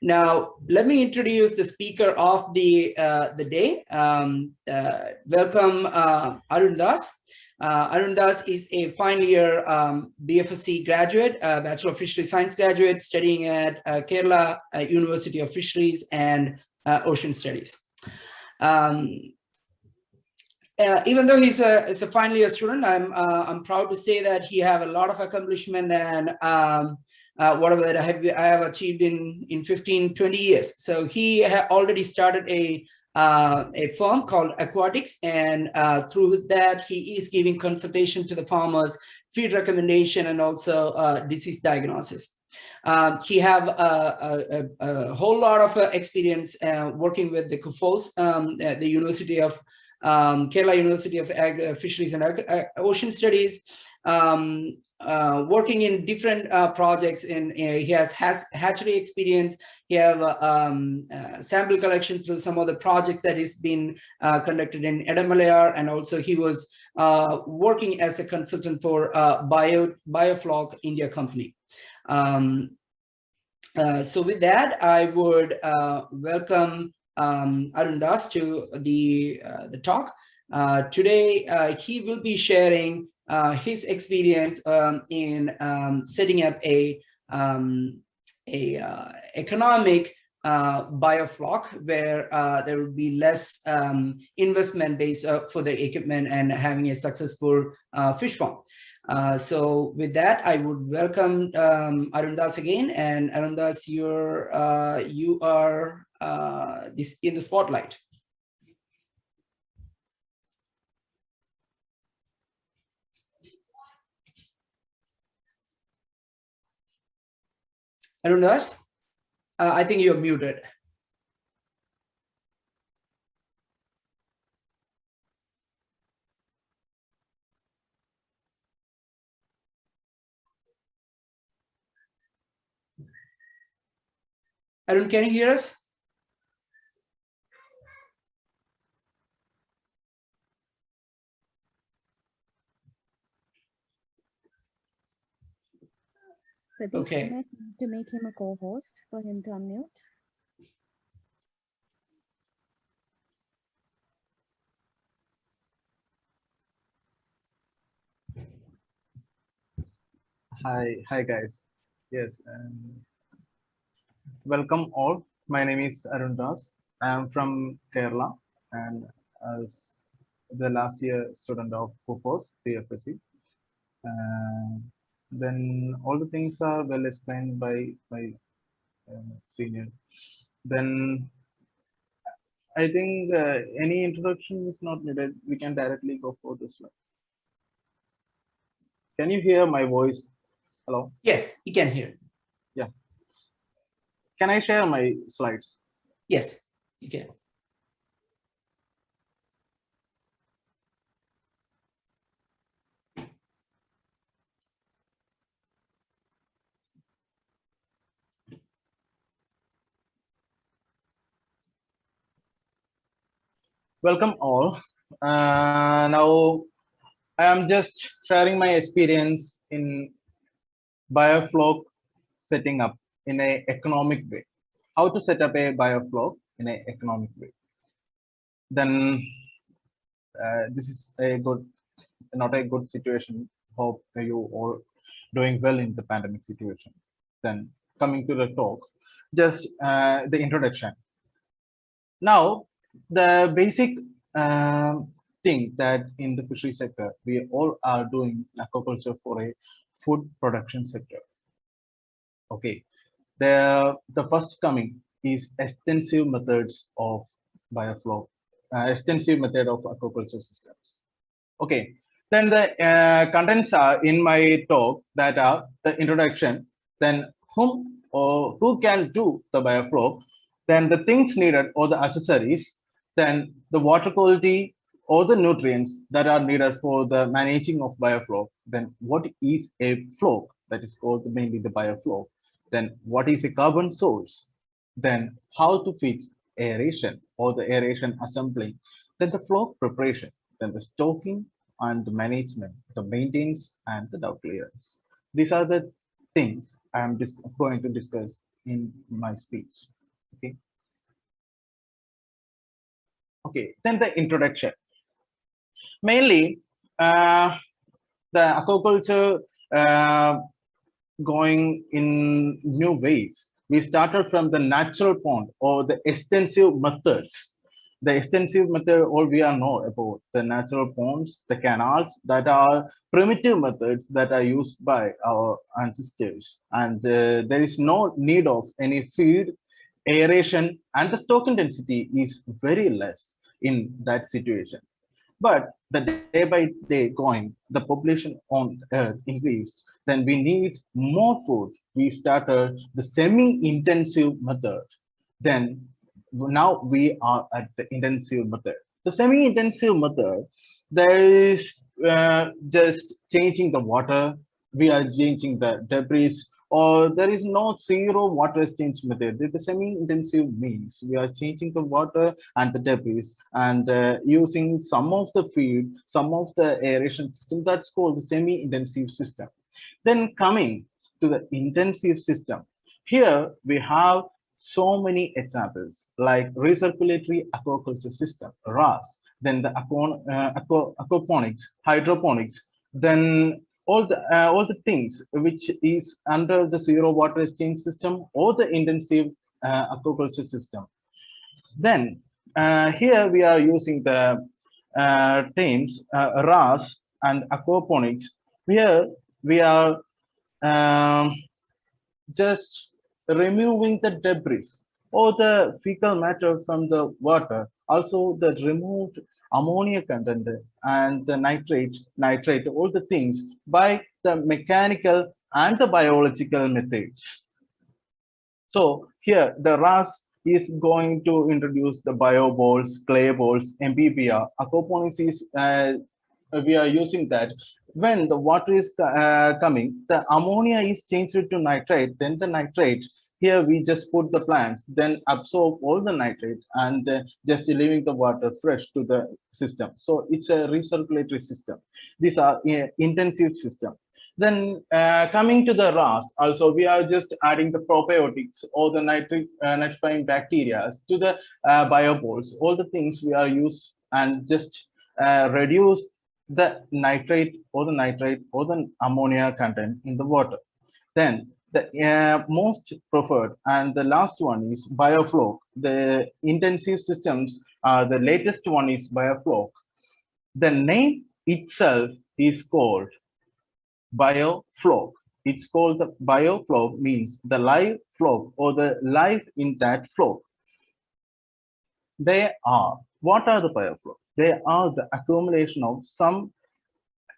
Now, let me introduce the speaker of the day. Welcome, Arun Das. Arun Das is a final year BFSC graduate, Bachelor of Fisheries Science graduate, studying at Kerala University of Fisheries and Ocean Studies. Even though he's a final year student, I'm proud to say that he have a lot of accomplishment and whatever that I have achieved in 15, 20 years. So he already started a firm called Aquatics, and through that he is giving consultation to the farmers, feed recommendation, and also disease diagnosis. He have a whole lot of experience working with the KUFOS, the University of Kerala University of Fisheries and Ocean Studies, working in different projects. He has hatchery experience. He have sample collection through some of the projects that has been conducted in Edamalaya, and also he was working as a consultant for Biofloc India company. So with that, I would welcome Arun Das to the talk. Today, he will be sharing his experience in setting up a economic biofloc, where there will be less investment base for the equipment and having a successful fish farm. So with that, I would welcome Arun Das again. And Arun Das, you are in the spotlight. Arun Das, I think you're muted. Arun, can you hear us? Okay. To make him a co-host for him to unmute. Hi guys. Yes, welcome all. My name is Arun Das. I am from Kerala and as the last year student of KUFOS BFSC. Then all the things are well explained by my senior. Then I think any introduction is not needed. We can directly go for the slides. Can you hear my voice? Hello? Yes, you can hear. Yeah. Can I share my slides? Yes, you can. Welcome all. Now I am just sharing my experience in Biofloc setting up in an economic way. How to set up a Biofloc in an economic way. Then this is a not a good situation. Hope you all doing well in the pandemic situation. Then coming to the talk, just the introduction. Now, the basic thing that in the fishery sector, we all are doing aquaculture for a food production sector. Okay, the first coming is extensive methods of biofloc, extensive method of aquaculture systems. Okay, then the contents are in my talk that are the introduction, then whom or who can do the biofloc, then the things needed or the accessories, then the water quality or the nutrients that are needed for the managing of biofloc, then what is a floc, that is called mainly the biofloc, then what is a carbon source, then how to fix aeration or the aeration assembly, then the floc preparation, then the stoking and the management, the maintenance and the doubt clearance. These are the things I am going to discuss in my speech. Okay. Okay. Then the introduction. Mainly, the aquaculture going in new ways. We started from the natural pond or the extensive methods. The extensive method, all we are know about the natural ponds, the canals that are primitive methods that are used by our ancestors. And there is no need of any feed, aeration, and the stock density is very less in that situation. But the day by day going, the population on Earth increased, then we need more food. We started the semi-intensive method. Then now we are at the intensive method. The semi-intensive method, there is just changing the water. We are changing the debris, or there is no zero water exchange method. The semi-intensive means we are changing the water and the debris and using some of the feed, some of the aeration system. That's called the semi-intensive system. Then coming to the intensive system, here we have so many examples like recirculatory aquaculture system, RAS, then the aquaponics, hydroponics, then all the things which is under the zero water exchange system or the intensive aquaculture system. Then here we are using the terms RAS and aquaponics. Here we are um, just removing the debris or the fecal matter from the water, also the removed ammonia content and the nitrate, all the things by the mechanical and the biological methods. So here the RAS is going to introduce the bio balls, clay balls, MPPR. Aquaponics is we are using that. When the water is coming, the ammonia is changed to nitrate. Then the nitrate, here we just put the plants, then absorb all the nitrate and just leaving the water fresh to the system. So it's a recirculatory system. These are intensive system. Then coming to the RAS, also we are just adding the probiotics or the nitrifying bacteria to the bioballs. All the things we are used and just reduce the nitrate or the ammonia content in the water. Then the most preferred and the last one is Biofloc. The intensive systems, the latest one is Biofloc. The name itself is called Biofloc. It's called the Biofloc means the live floc or the life in that floc. What are the biofloc? They are the accumulation of some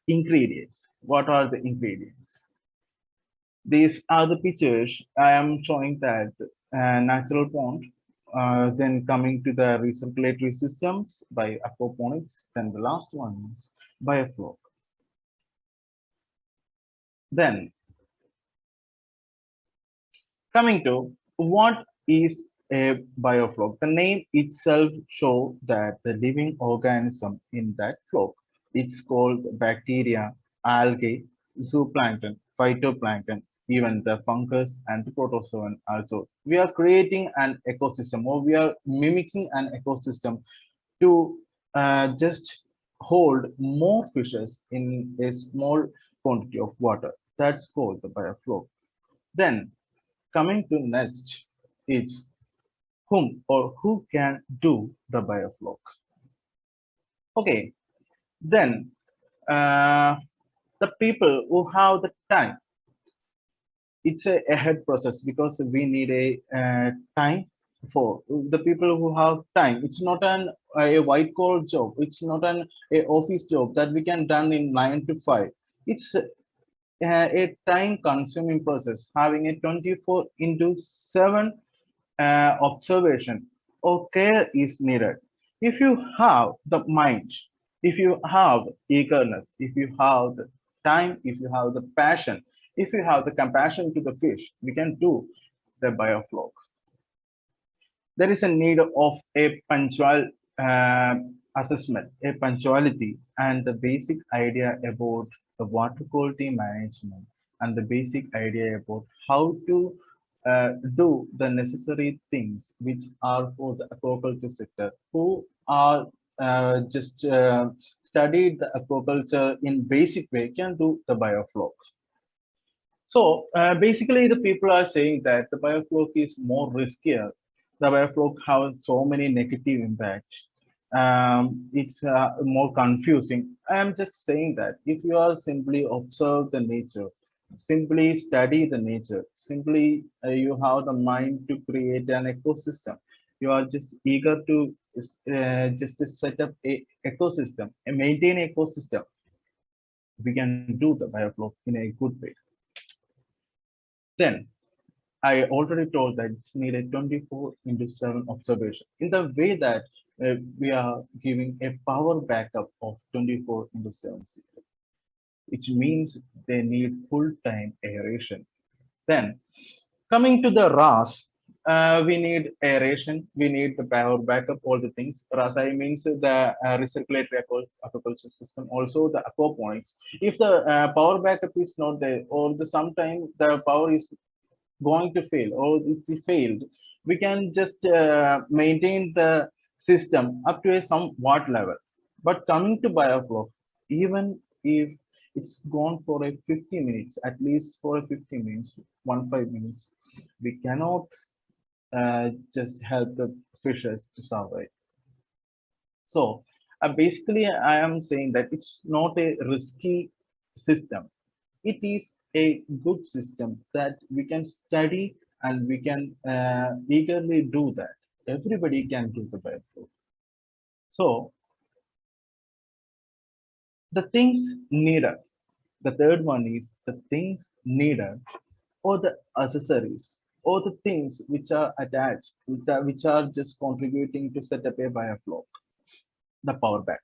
ingredients. What are the ingredients? These are the pictures. I am showing that natural pond, then coming to the recirculatory systems by aquaponics, then the last one is Biofloc. Then coming to what is a biofloc, the name itself shows that the living organism in that floc. It's called bacteria, algae, zooplankton, phytoplankton, even the fungus and the protozoan also. We are creating an ecosystem or we are mimicking an ecosystem to just hold more fishes in a small quantity of water. That's called the biofloc. Then coming to next is whom or who can do the biofloc. Okay, then the people who have the time. It's a ahead process because we need a time for the people who have time. It's not a white collar job. It's not a office job that we can done in 9 to 5. It's a time consuming process having a 24/7 observation or care is needed. If you have the mind, if you have eagerness, if you have the time, if you have the passion, if you have the compassion to the fish, we can do the biofloc. There is a need of a punctual assessment, a punctuality, and the basic idea about the water quality management and the basic idea about how to do the necessary things which are for the aquaculture sector, who are just studied the aquaculture in basic way can do the biofloc. So basically, the people are saying that the biofloc is more riskier. The biofloc has so many negative impacts. It's more confusing. I am just saying that if you are simply observe the nature, simply study the nature, simply you have the mind to create an ecosystem. You are just eager to just to set up a ecosystem, and maintain ecosystem. We can do the biofloc in a good way. Then I already told that it's needed 24 into 7 observation in the way that we are giving a power backup of 24 into 7, which means they need full-time aeration. Then coming to the RAS, we need aeration, we need the power backup, all the things. RASI means the recirculatory aquaculture system, also the aquaponics. If the power backup is not there, or the sometime the power is going to fail or it failed, we can just maintain the system up to a somewhat level. But coming to biofloc, even if it's gone for a 50 minutes, at least for a 50 minutes, 5 minutes, we cannot just help the fishes to survive. So basically, I am saying that it's not a risky system. It is a good system that we can study and we can eagerly do that. Everybody can do the bioflow. So the things needed. The third one is the things needed, or the accessories, or the things which are attached, which are just contributing to set up a bioflow. The power back.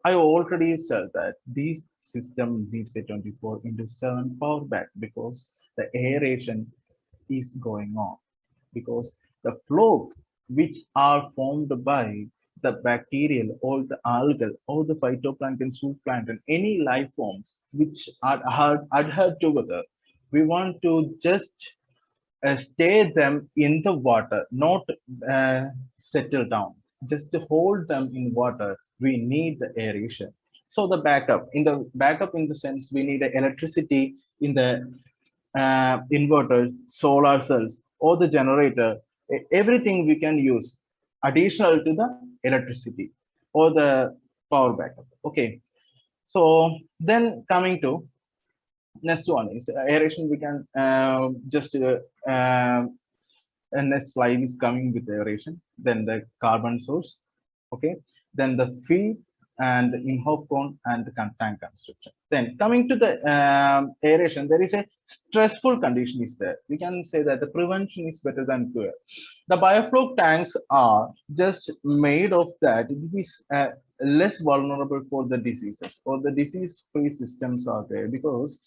I already said that this system needs a 24 into 7 power back because the aeration is going on. Because the flow which are formed by the bacterial or the algal or the phytoplankton, zooplankton, any life forms which are adhered together, we want to just stay them in the water, not settle down. Just to hold them in water, we need the aeration. So the backup in the sense we need electricity in the inverter, solar cells, or the generator. Everything we can use additional to the electricity or the power backup. Okay. So then coming to next one is aeration. We can just and next slide is coming with aeration. Then the carbon source. Okay. Then the feed and the in-house cone and the tank construction. Then coming to the aeration, there is a stressful condition is there. We can say that the prevention is better than cure. The biofloc tanks are just made of that. It is less vulnerable for the diseases, or the disease-free systems are there, because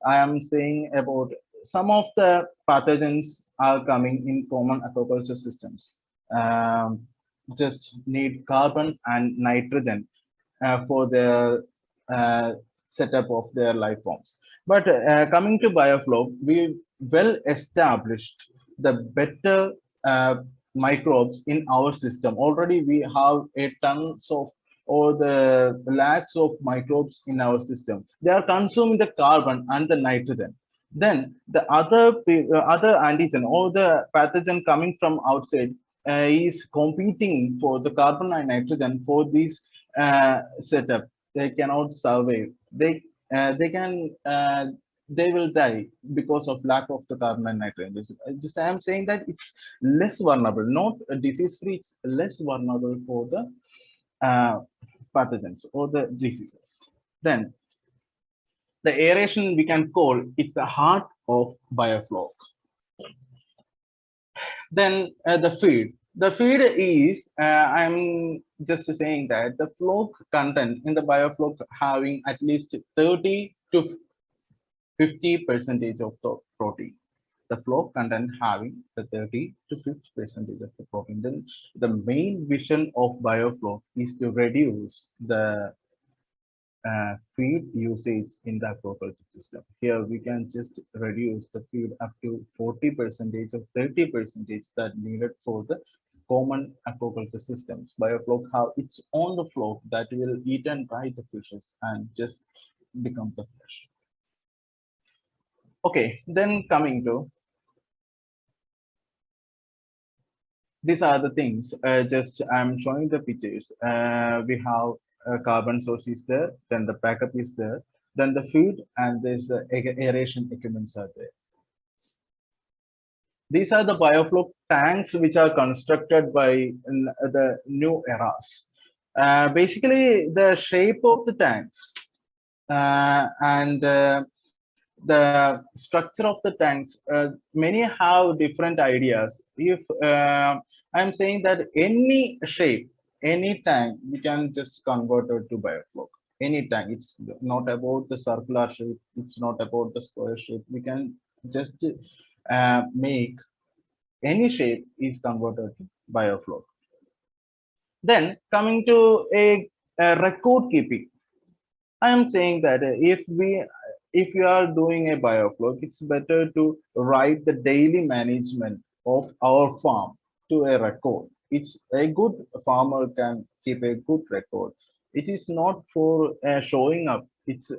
I am saying about some of the pathogens are coming in common aquaculture systems. Just need carbon and nitrogen for their setup of their life forms. But coming to biofloc, we well established the better microbes in our system. Already we have a tons of or the lakhs of microbes in our system. They are consuming the carbon and the nitrogen. Then the other antigen or the pathogen coming from outside is competing for the carbon and nitrogen for this setup. They cannot survive. They will die because of lack of the carbon and nitrogen. Just I am saying that it's less vulnerable, not disease free. It's less vulnerable for the pathogens or the diseases. Then the aeration we can call it's the heart of biofloc. Then the feed. The feed is, I'm just saying that the floc content in the biofloc having at least 30 to 50% of the protein. The floc content having the 30 to 50% of the protein. Then the main vision of biofloc is to reduce the feed usage in the aquaculture system. Here we can just reduce the feed up to 40% or 30% that needed for the common aquaculture systems. Biofloc have its own floc that will eat and dry the fishes and just become the fish. Okay, then coming to these are the things. Just I'm showing the pictures. We have carbon source is there, then the backup is there, then the feed and there's aeration equipments are there. These are the biofloc tanks which are constructed by the new eras. Basically, the shape of the tanks and the structure of the tanks, many have different ideas. If I'm saying that any shape, any tank, we can just convert it to biofloc. Any tank, it's not about the circular shape, it's not about the square shape. We can just make any shape is converted to biofloc. Then coming to a record keeping, I am saying that if you are doing a biofloc, it's better to write the daily management of our farm to a record. It's a good farmer can keep a good record. It is not for showing up. It's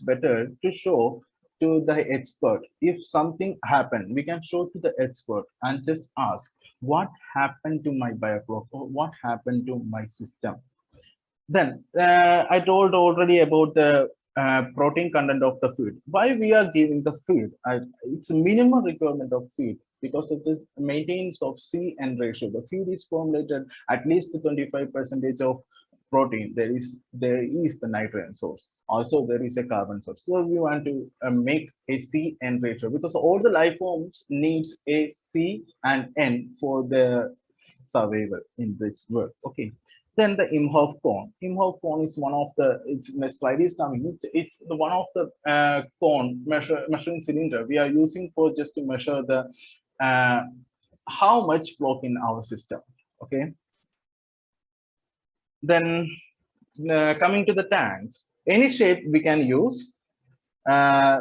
better to show to the expert. If something happened, we can show to the expert and just ask what happened to my biofloc or what happened to my system. Then I told already about the protein content of the feed. Why we are giving the feed? It's a minimum requirement of feed because of the maintenance of C N ratio. The feed is formulated at least 25% of protein. There is the nitrogen source. Also, there is a carbon source. So we want to make a C N ratio because all the life forms needs a C and N for the survival in this world. Okay. Then the Imhoff cone. Imhoff cone is one of the, the slide is coming. It's the one of the cone measuring cylinder we are using for just to measure the how much floc in our system. Okay. Then coming to the tanks, any shape we can use,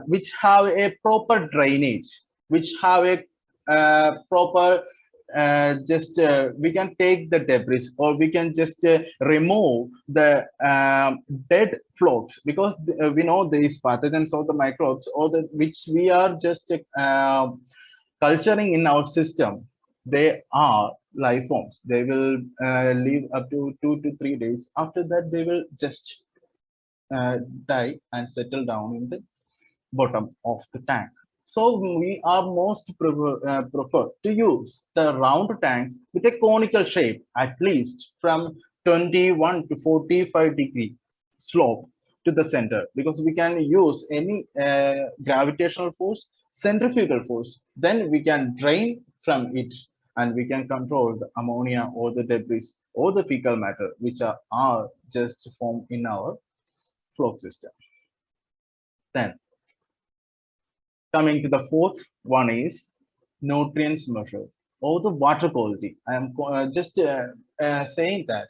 which have a proper drainage, which have a proper we can take the debris or we can just remove the dead flocs because we know there is pathogens or the microbes or the which we are just culturing in our system. They are life forms. They will live up to 2 to 3 days. After that, they will just die and settle down in the bottom of the tank. So we are most prefer to use the round tanks with a conical shape, at least from 21 to 45-degree slope to the center, because we can use any gravitational force, centrifugal force. Then we can drain from it and we can control the ammonia or the debris or the fecal matter, which are just formed in our floc system. Then coming to the fourth one is nutrients measure or the water quality. I am just saying that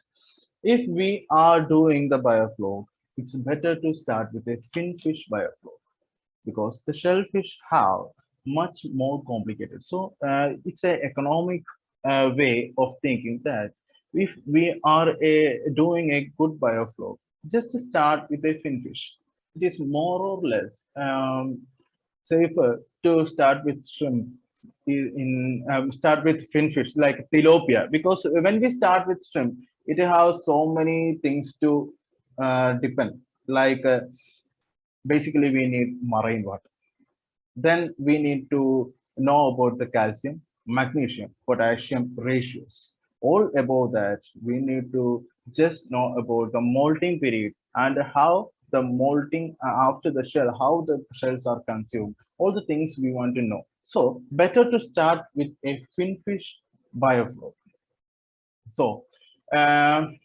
if we are doing the biofloc, it's better to start with a finfish biofloc because the shellfish have much more complicated. So it's an economic way of thinking that if we are doing a good biofloc, just to start with a finfish. It is more or less safer to start with shrimp start with finfish like tilapia, because when we start with shrimp, it has so many things to depend. Like basically, we need marine water. Then we need to know about the calcium, magnesium, potassium ratios. All above that, we need to just know about the molting period and how the molting after the shell, how the shells are consumed, all the things we want to know. So better to start with a finfish biofloc. So I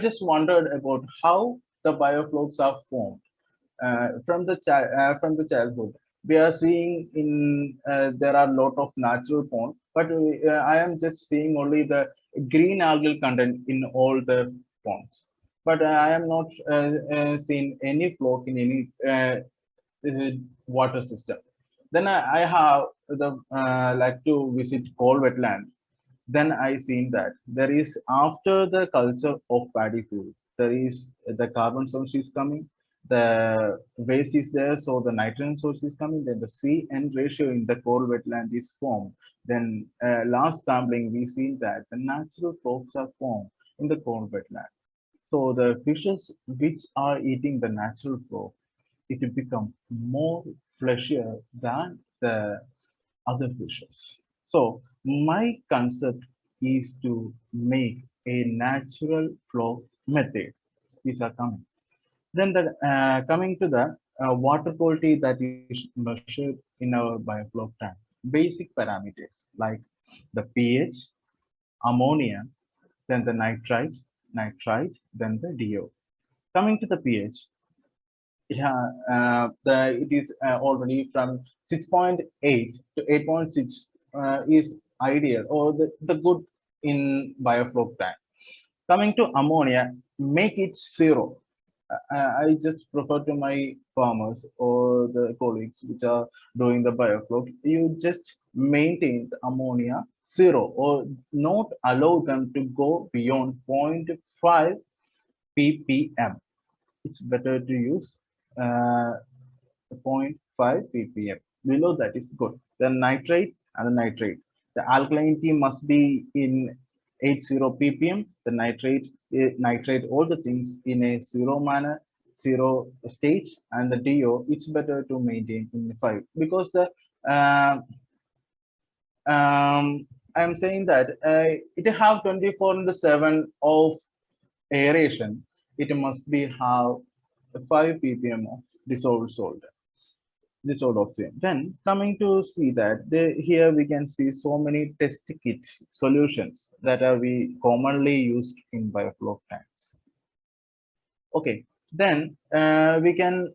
just wondered about how the bioflocs are formed from the childhood. We are seeing in there are a lot of natural pond, but I am just seeing only the green algal content in all the ponds. but I am not seen any flock in any water system. Then I have the like to visit coal wetland. Then I seen that there is after the culture of paddy field, there is the carbon source is coming, the waste is there, so the nitrogen source is coming, then the C-N ratio in the coal wetland is formed. Then last sampling we seen that the natural flocks are formed in the coal wetland. So the fishes which are eating the natural flow, it will become more fleshier than the other fishes. So my concept is to make a natural flow method. These are coming. Then the coming to the water quality that is measured in our bioflow tank. Basic parameters like the pH, ammonia, then the nitrite, then the DO. Coming to the pH, yeah, it is already from 6.8 to 8.6 is ideal or the good in biofloc tank. Coming to ammonia, make it zero. I just prefer to my farmers or the colleagues which are doing the biofloc. You just maintain the ammonia zero or not allow them to go beyond zero point 0.5 ppm. It's better to use uh, zero point 0.5 ppm. Below that is good. The nitrate and the nitrate. The alkalinity must be in 80 ppm. The nitrate, all the things in a zero manner, zero stage, and the DO. It's better to maintain in 5 because the uh, I'm saying that it have 24 into 7 of aeration. It must be have 5 ppm of dissolved salt, dissolved oxygen. Then coming to see that here we can see so many test kits solutions that are we commonly used in biofloc tanks. Okay, then we can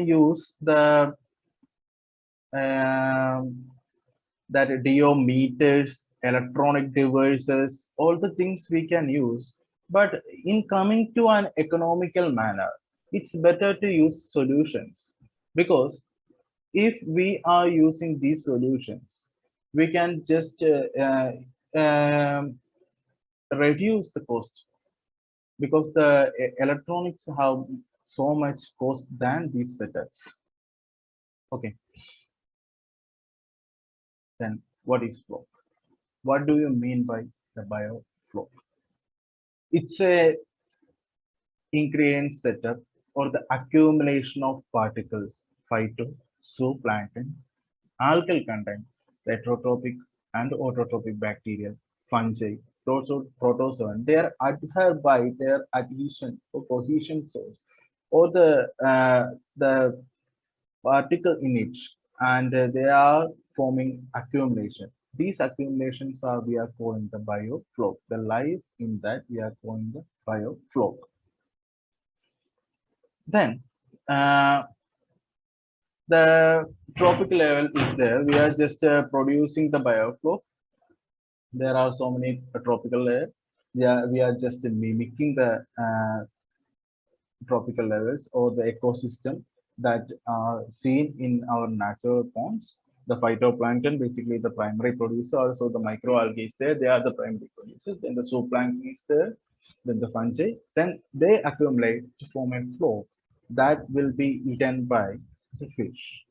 use the that DO meters, electronic devices, all the things we can use. But in coming to an economical manner, it's better to use solutions because if we are using these solutions, we can just reduce the cost because the electronics have so much cost than these setups. Okay, then what is flow? What do you mean by the bioflow? It's a ingredient setup or the accumulation of particles, phyto, zooplankton, algal content, heterotrophic and autotrophic bacteria, fungi, protozoan. They are adhered by their adhesion or cohesion source or the particle in it, and they are forming accumulation. These accumulations are we are calling the bioflow. The life in that we are calling the bioflow. Then the tropic level is there. We are just producing the bioflow. There are so many tropical layers. We are just mimicking the tropical levels or the ecosystem that are seen in our natural ponds. The phytoplankton, basically the primary producer, also the microalgae is there. They are the primary producers. Then the zooplankton is there. Then the fungi. Then they accumulate to form a flow that will be eaten by the fish.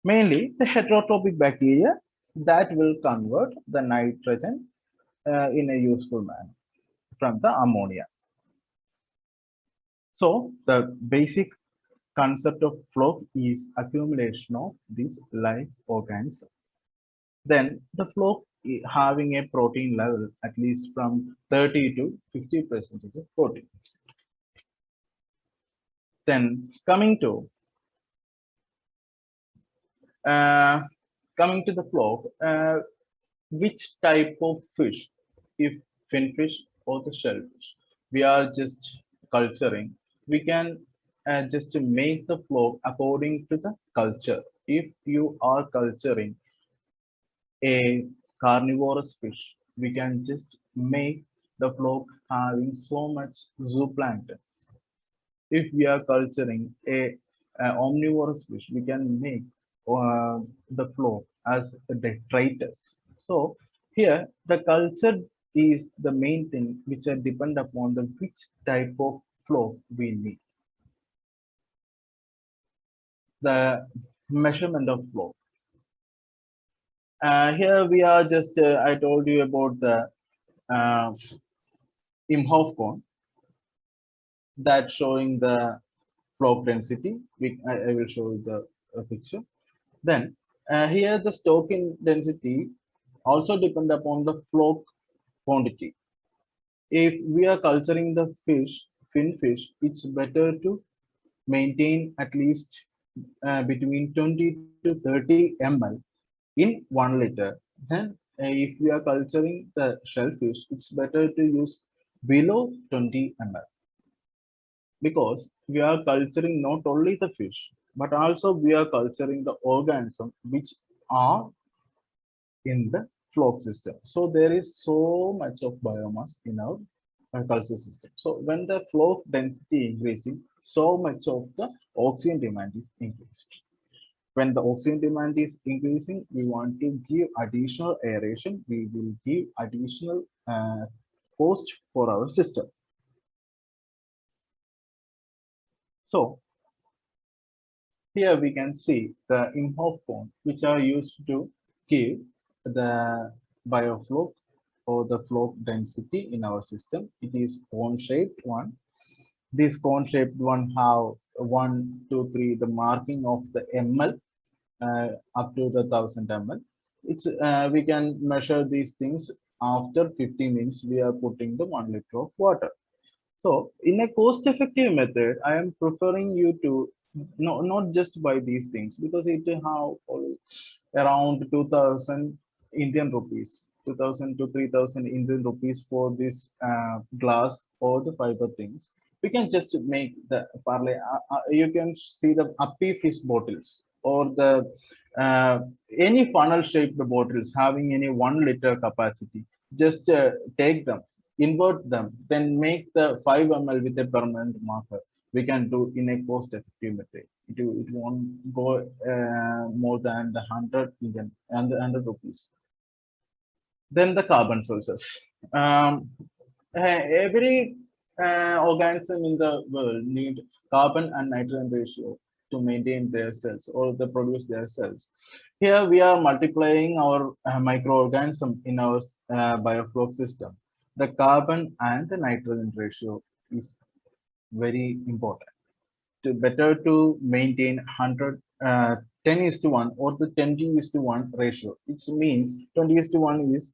Mainly the heterotrophic bacteria that will convert the nitrogen in a useful manner from the ammonia. So the basic concept of flow is accumulation of these live organisms. Then the flow having a protein level at least from 30 to 50% of protein. Then uh, coming to the flow, which type of fish, if finfish or the shellfish, we are just culturing, we can just make the flow according to the culture. If you are culturing a carnivorous fish, we can just make the flock having so much zooplankton. If we are culturing a omnivorous fish, we can make the flock as a detritus. So here the culture is the main thing which are depend upon the which type of flock we need. The measurement of flock. Here we are just I told you about the uh, Imhoff cone that showing the flock density. I will show you the picture. Then here the Stoking density also depend upon the flock quantity. If we are culturing the fin fish, it's better to maintain at least between 20 to 30 ml in 1 liter. Then if we are culturing the shellfish, it's better to use below 20 ml, because we are culturing not only the fish, but also we are culturing the organism which are in the flock system. So there is so much of biomass in our culture system. So when the flock density increasing, so much of the oxygen demand is increased. When the oxygen demand is increasing, we want to give additional aeration. We will give additional cost for our system. So here we can see the Imhoff cone, which are used to give the biofloc or the floc density in our system. It is cone-shaped one. This cone-shaped one have 1, 2, 3, the marking of the ml up to the 1000 ml. It's we can measure these things after 15 minutes. We are putting the 1 liter of water. So in a cost-effective method, I am preferring you to not just buy these things, because it have around 2000 Indian rupees, 2000 to 3000 Indian rupees for this glass or the fiber things. We can just make the parlay. You can see the uppy fish bottles or the any funnel shaped bottles having any 1 liter capacity. Just take them, invert them, then make the 5 ml with a permanent marker. We can do in a cost effective method. It won't go more than the 100 Indian and the 100 rupees. Then the carbon sources. Every organism in the world need carbon and nitrogen ratio to maintain their cells or to produce their cells. Here we are multiplying our microorganism in our biofloc system. The carbon and the nitrogen ratio is very important. Better to maintain 100 10 is to 1 or the 20 is to 1 ratio. It means 20 is to 1 is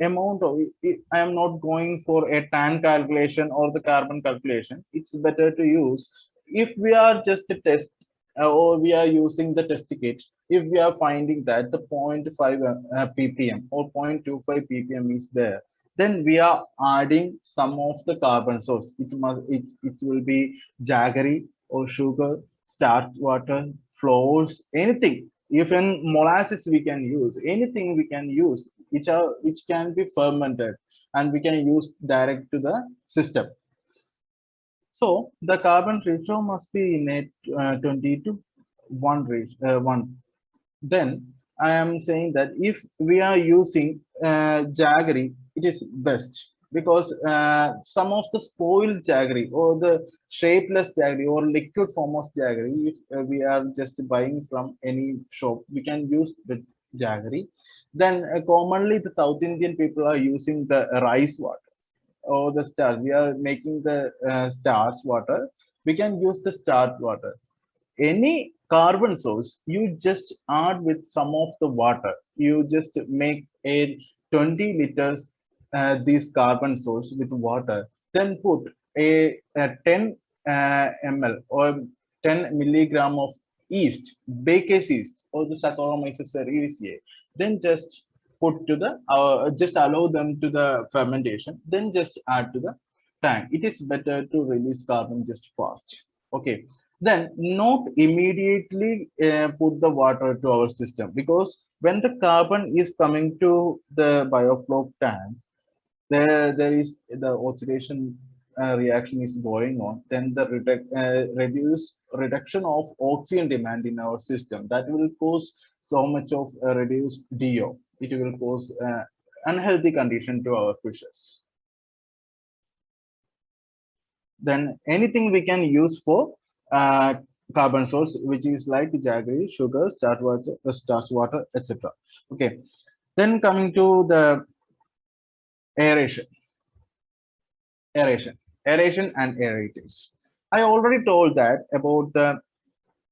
amount of I am not going for a tan calculation or the carbon calculation. It's better to use if we are just a test or we are using the test kit. If we are finding that the 0.5 ppm or 0.25 ppm is there, then we are adding some of the carbon source. It will be jaggery or sugar, starch water, flours, anything. Even molasses we can use, anything we can use which can be fermented and we can use direct to the system. So the carbon ratio must be in a 20 to 1 ratio 1. Then I am saying that if we are using jaggery, it is best, because some of the spoiled jaggery or the shapeless jaggery or liquid form of jaggery, if we are just buying from any shop, we can use the jaggery. Then commonly the South Indian people are using the rice water or the starch. We are making the starch water. We can use the starch water. Any carbon source, you just add with some of the water. You just make a 20 liters this carbon source with water. Then put a 10 ml or 10 milligram of yeast, baker's yeast or the Saccharomyces cerevisiae. Then just put to the just allow them to the fermentation. Then just add to the tank. It is better to release carbon just fast. Okay. Then not immediately put the water to our system, because when the carbon is coming to the biofloc tank, there is the oxidation reaction is going on, then the reduction of oxygen demand in our system, that will cause so much of reduced DO. It will cause unhealthy condition to our fishes. Then anything we can use for carbon source, which is like jaggery, sugar, starch water, etc. Okay. Then coming to the aeration. Aeration and aerators. I already told that about the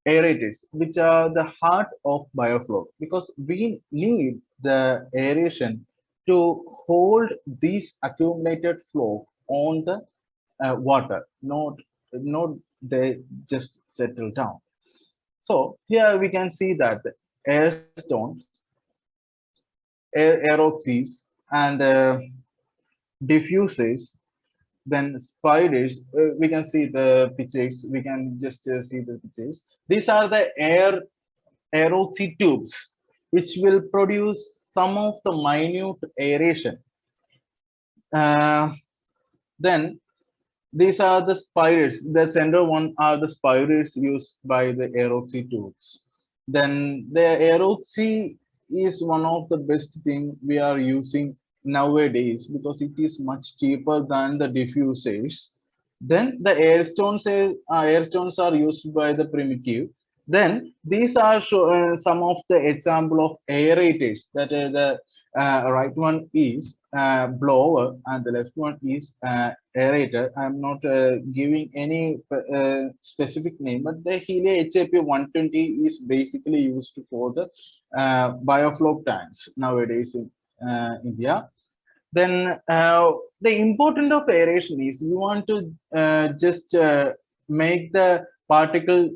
aerators, which are the heart of biofloc, because we need the aeration to hold these accumulated flow on the water, not they just settle down. So here we can see that the air stones, aeroxes, and diffusers, then spiders. We can see the pictures. We can just see the pictures. These are the aeroxy tubes, which will produce some of the minute aeration. Then these are the spiders. The center one are the spiders used by the aeroxy tubes. Then the aeroxy is one of the best thing we are using nowadays because it is much cheaper than the diffusers. Then the air stones are used by the primitive. Then these are some of the example of aerators. That the right one is blower and the left one is aerator. I'm not giving any specific name, but the Helia HAP 120 is basically used for the biofloc tanks nowadays in India. Then the importance of aeration is you want to just make the particle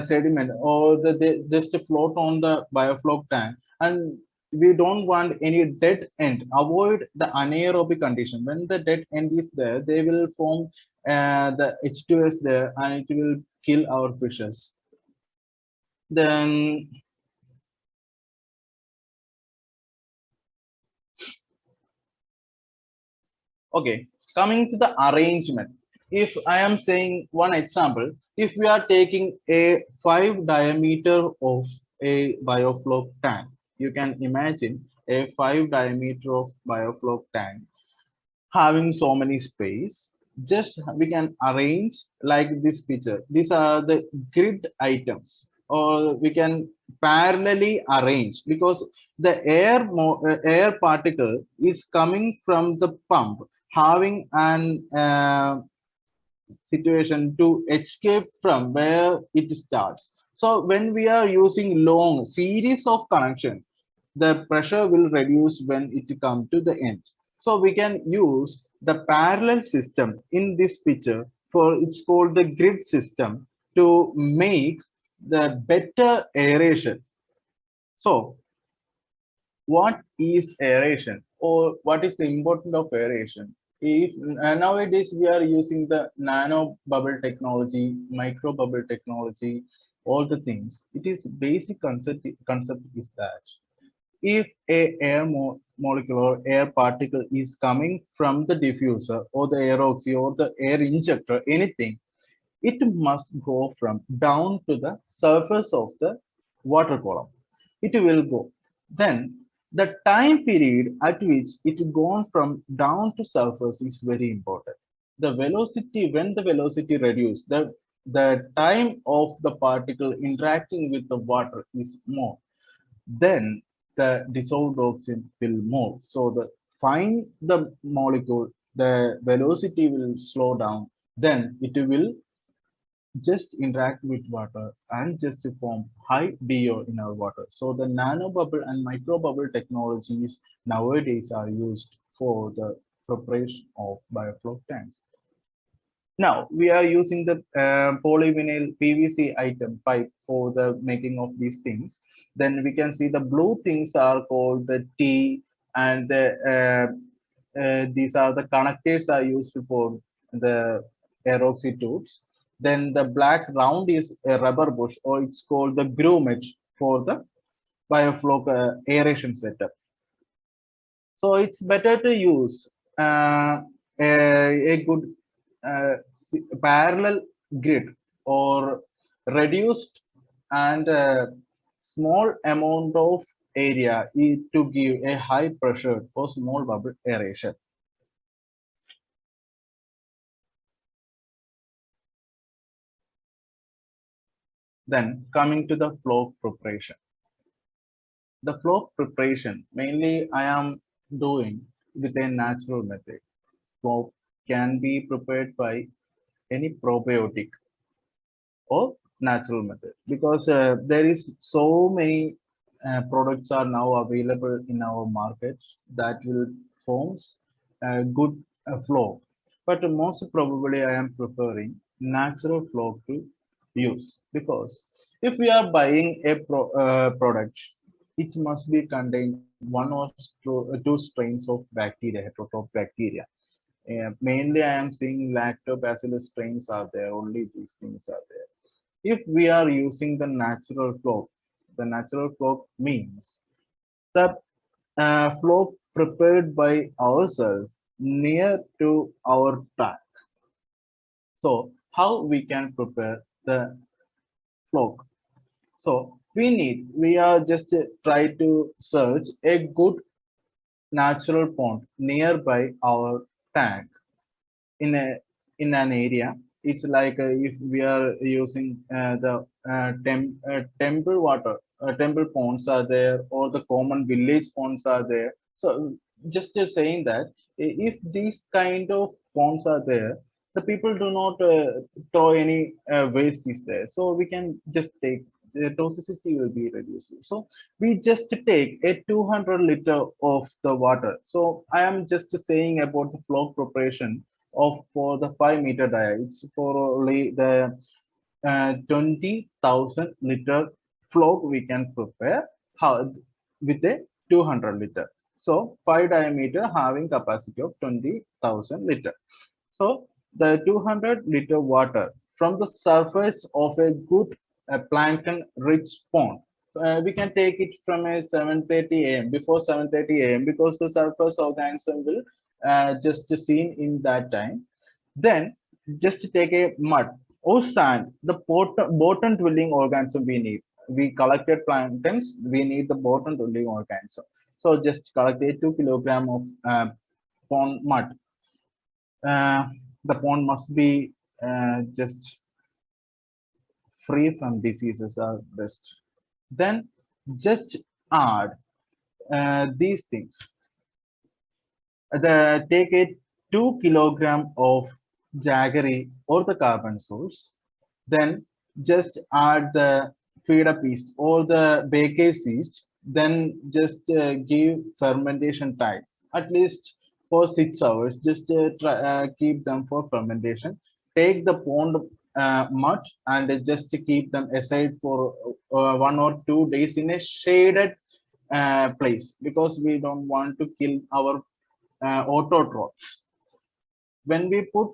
sediment or just float on the biofloc tank, and we don't want any dead end. Avoid the anaerobic condition. When the dead end is there, they will form the H2S there, and it will kill our fishes. Then okay, coming to the arrangement. If I am saying one example, if we are taking a 5 diameter of a biofloc tank, you can imagine a 5 diameter of biofloc tank having so many space. Just we can arrange like this picture. These are the grid items, or we can parallelly arrange because the air particle is coming from the pump having an situation to escape from where it starts. So when we are using long series of connection, the pressure will reduce when it comes to the end. So we can use the parallel system in this picture, for it's called the grid system, to make the better aeration. So what is aeration, or what is the importance of aeration? If nowadays we are using the nano bubble technology, micro bubble technology, all the things, it is basic concept is that if a molecule or air particle is coming from the diffuser or the aeroxy or the air injector, anything, it must go from down to the surface of the water column. It will go. Then the time period at which it gone from down to surface is very important. The velocity, when the velocity reduced, the time of the particle interacting with the water is more, then the dissolved oxygen will move. So the find the molecule, the velocity will slow down, then it will just interact with water and just form high DO in our water. So the nano bubble and micro bubble technologies nowadays are used for the preparation of biofloc tanks. Now we are using the polyvinyl PVC item pipe for the making of these things. Then we can see the blue things are called the T, and these are the connectors are used for the aeroxy tubes. Then the black round is a rubber bush, or it's called the grommet for the biofloc aeration setup. So it's better to use a good uh, parallel grid or reduced and small amount of area to give a high pressure or small bubble aeration. Then coming to the flow preparation. The flow preparation mainly I am doing with a natural method. Flow can be prepared by any probiotic or natural method because there is so many products are now available in our market that will forms a good flow, but most probably I am preferring natural flow to use because if we are buying a product, it must be contain one or two strains of bacteria, heterotroph bacteria. Mainly I am seeing lactobacillus strains are there, only these things are there. If we are using the natural flow means the flow prepared by ourselves near to our tank. So how we can prepare the flow? So we are just try to search a good natural pond nearby our tank in a in an area. It's like if we are using the temple water, temple ponds are there, or the common village ponds are there. So just saying that if these kind of ponds are there, the people do not throw any waste is there, so we can just take the toxicity will be reduced. So we just take a 200 liter of the water. So I am just saying about the flow preparation of for the 5 meter dia. It's for only the 20,000 liter flow we can prepare how with a 200 liter. So 5 diameter having capacity of 20,000 liter. So the 200 liter water from the surface of a good plankton rich pond. We can take it from a 7:30 a.m. before 7:30 a.m. because the surface organism will just seen in that time. Then just take a mud or sand, the bottom dwelling organism we need. We collected planktons, we need the bottom dwelling organism. So just collect a 2 kilogram of pond mud. uh, the pond must be just free from diseases are best. Then just add these things. Take a 2 kilogram of jaggery or the carbon source. Then just add the feed up yeast or the baker's yeast. Then just give fermentation time at least for 6 hours. Just keep them for fermentation. Take the pond mud and just keep them aside for 1 or 2 days in a shaded place because we don't want to kill our autotrophs. When we put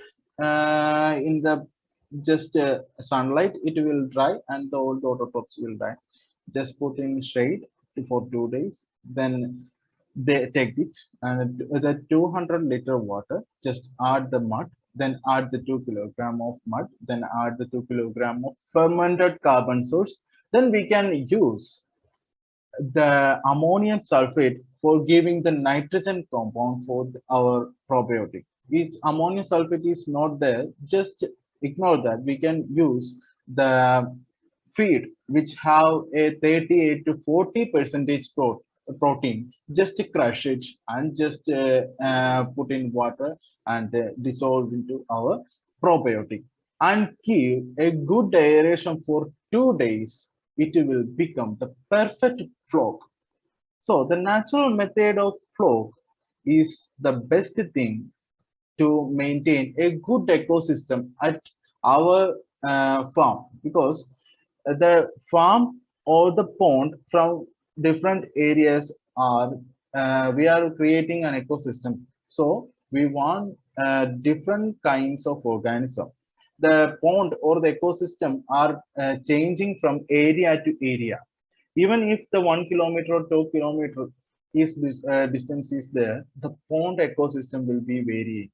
in the just sunlight, it will dry and all the autotrophs will die. Just put in shade for 2 days, then they take it and the 200 liter water, just add the mud, then add the 2 kilogram of mud, then add the 2 kilogram of fermented carbon source. Then we can use the ammonium sulfate for giving the nitrogen compound for our probiotic. If ammonium sulfate is not there, just ignore that. We can use the feed which have a 38 to 40 percentage protein. Just crush it and just put in water and dissolve into our probiotic and give a good aeration for 2 days. It will become the perfect flock. So the natural method of flock is the best thing to maintain a good ecosystem at our farm because the farm or the pond from different areas are we are creating an ecosystem, so we want different kinds of organism. The pond or the ecosystem are changing from area to area. Even if the 1 kilometer or 2 kilometer is this distance is there, the pond ecosystem will be varying.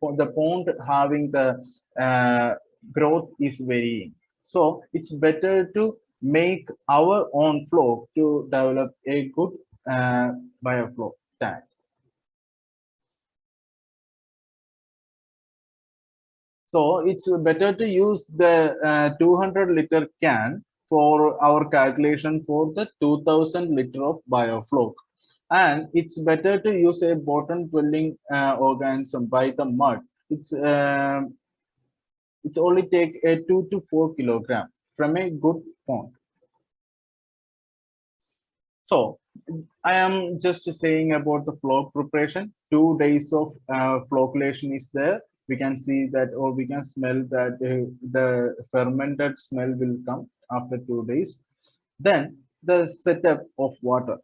For the pond having the growth is varying. So it's better to make our own flow to develop a good bioflow tank. So it's better to use the 200-liter can for our calculation for the 2000 liter of biofloc. And it's better to use a bottom dwelling organism by the mud. It's only take a 2 to 4 kilogram from a good pond. So I am just saying about the flock preparation. 2 days of flocculation is there. We can see that, or we can smell that the fermented smell will come after 2 days. Then the setup of water.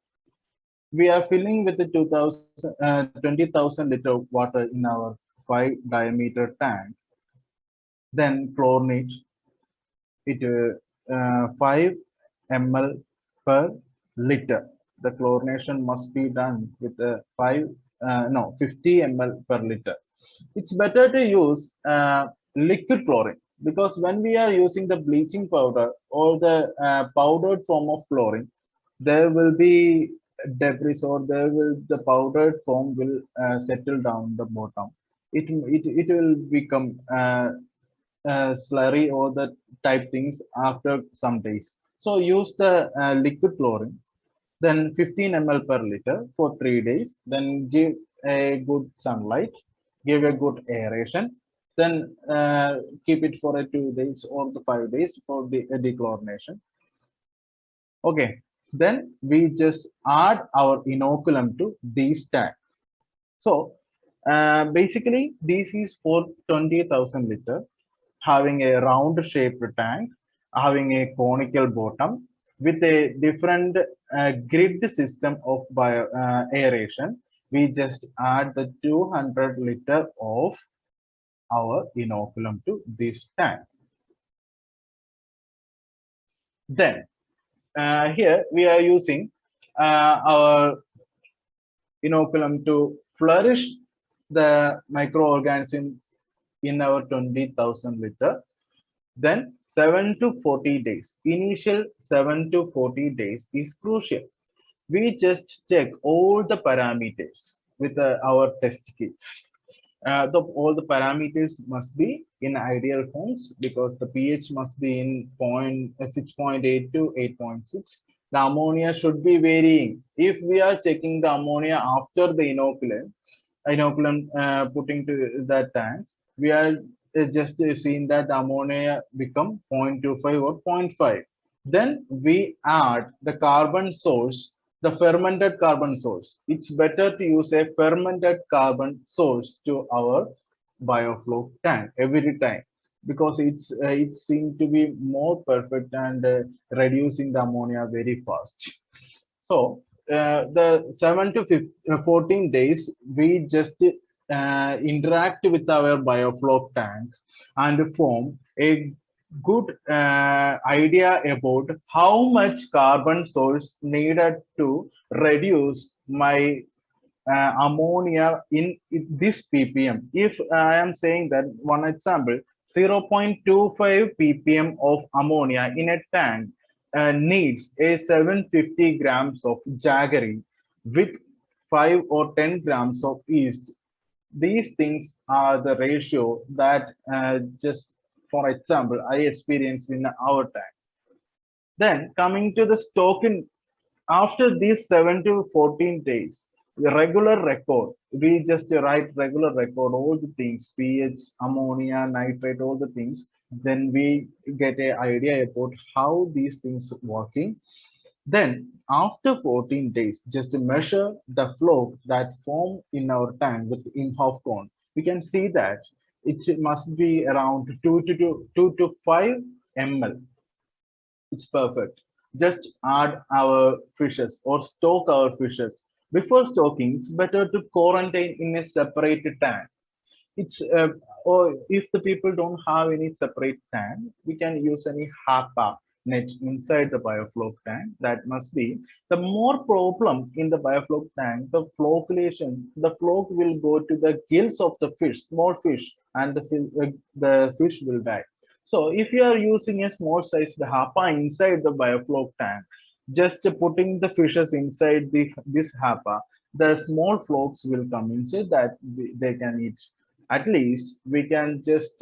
We are filling with the 20,000 liter of water in our 5 diameter tank. Then chlorinate it 5 ml per liter. The chlorination must be done with 50 ml per liter. It's better to use liquid chlorine, because when we are using the bleaching powder or the powdered form of chlorine, there will be debris, or the powdered form will settle down the bottom. It will become slurry or the type things after some days. So use the liquid chlorine, then 15 ml per liter for 3 days, then give a good sunlight, give a good aeration, then keep it for a 2 days or the 5 days for the dechlorination. Okay, then we just add our inoculum to these tank. So basically this is for 20,000 liter, having a round shaped tank, having a conical bottom with a different grid system of aeration. We just add the 200 liter of our inoculum to this tank. Then here we are using our inoculum to flourish the microorganism in our 20,000 liter. Then 7 to 40 days, initial 7 to 40 days is crucial. We just check all the parameters with our test kits. All the parameters must be in ideal forms, because the pH must be in 6.8 to 8.6. The ammonia should be varying. If we are checking the ammonia after the inoculum putting to that tank, we are just seeing that the ammonia become 0.25 or 0.5. Then we add the carbon source, the fermented carbon source. It's better to use a fermented carbon source to our biofloc tank every time, because it seems to be more perfect and reducing the ammonia very fast. So the 7 to 14 days, we just interact with our biofloc tank and form a good idea about how much carbon source needed to reduce my ammonia in this ppm. If I am saying that, one example, 0.25 ppm of ammonia in a tank needs a 750 grams of jaggery with 5 or 10 grams of yeast. These things are the ratio that just for example I experienced in our tank. Then coming to the Stoking, after these 7 to 14 days, the regular record, we just write regular record, all the things, pH, ammonia, nitrate, all the things. Then we get an idea about how these things working. Then after 14 days, just to measure the flow that form in our tank with in half cone, we can see that it must be around 2 to 5 ml. It's perfect. Just add our fishes or stock our fishes. Before stocking, it's better to quarantine in a separate tank. It's or if the people don't have any separate tank, we can use any HAPA, net inside the biofloc tank. That must be the more problem in the biofloc tank. The flocculation, the floc will go to the gills of the fish, small fish, and the fish will die. So if you are using a small sized hapa inside the biofloc tank, just putting the fishes inside this hapa, the small flocs will come inside that they can eat. At least we can just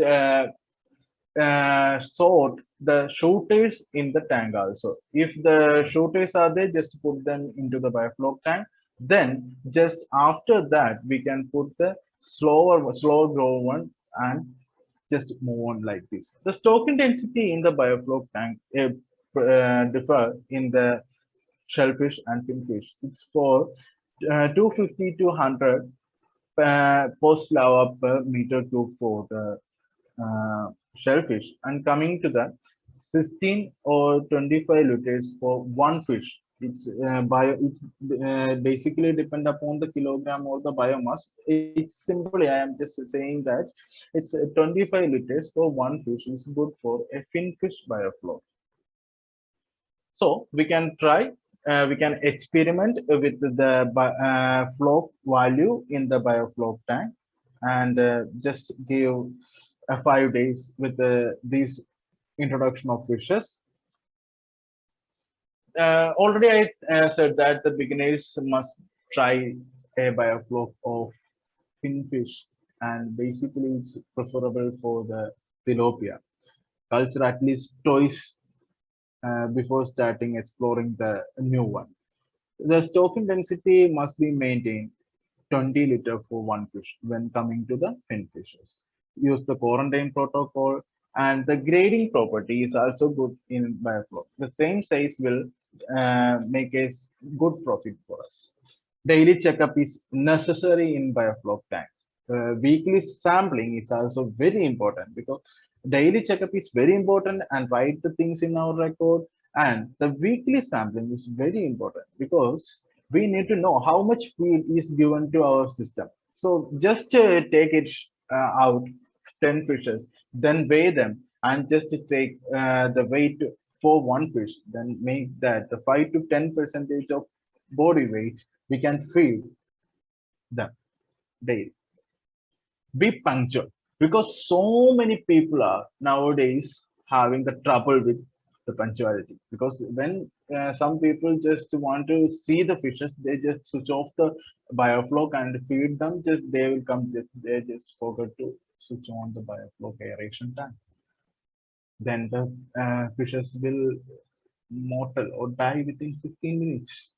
sort the shooters in the tank also. If the shooters are there, just put them into the biofloc tank. Then just after that, we can put the slow grow one and just move on like this. The stock intensity in the biofloc tank differ in the shellfish and finfish. It's for 250 to 100 post lava per meter cube for the shellfish, and coming to the 16 or 25 liters for one fish. It's basically depend upon the kilogram or the biomass. It's simply, I am just saying that it's 25 liters for one fish is good for a finfish biofloc. So we can try, we can experiment with the floc value in the biofloc tank, and just give 5 days with these introduction of fishes. Already I said that the beginners must try a biofloc of finfish, and basically it's preferable for the tilapia culture at least twice before starting exploring the new one. The stocking density must be maintained 20 liter for one fish when coming to the finfishes. Use the quarantine protocol, and the grading property is also good in biofloc. The same size will make a good profit for us. Daily checkup is necessary in biofloc tank. Weekly sampling is also very important, because daily checkup is very important and write the things in our record. And the weekly sampling is very important, because we need to know how much feed is given to our system. So just take it out 10 fishes, then weigh them, and just take the weight for one fish, then make that the 5 to 10% of body weight we can feed them daily. Be punctual, because so many people are nowadays having the trouble with the punctuality, because when some people just want to see the fishes, they just switch off the biofloc and feed them, just they will come, just they just forget to switch on the biofloc aeration tank. Then the fishes will mortal or die within 15 minutes,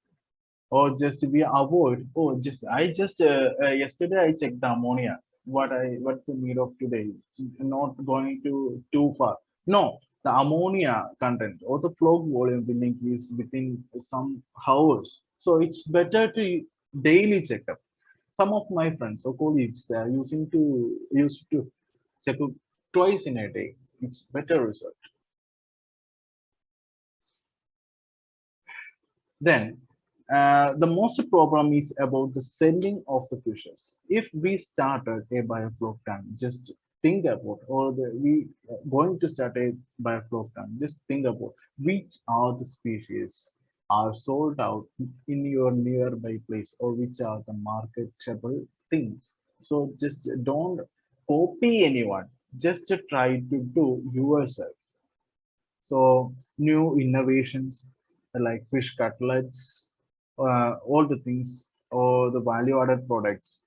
or just we avoid. Oh, just I just yesterday I checked the ammonia. What's the need of today? Not going to too far. No, the ammonia content or the flow volume will increase within some hours. So it's better to daily check up. Some of my friends or colleagues, they are used to check up twice in a day. It's better result. Then the most problem is about the selling of the fishes. If we started a biofloc tank, just think about, or we going to start a biofloc tank, just think about which are the species are sold out in your nearby place, or which are the marketable things. So just don't copy anyone, just try to do yourself. So new innovations like fish cutlets, all the things, or the value-added products.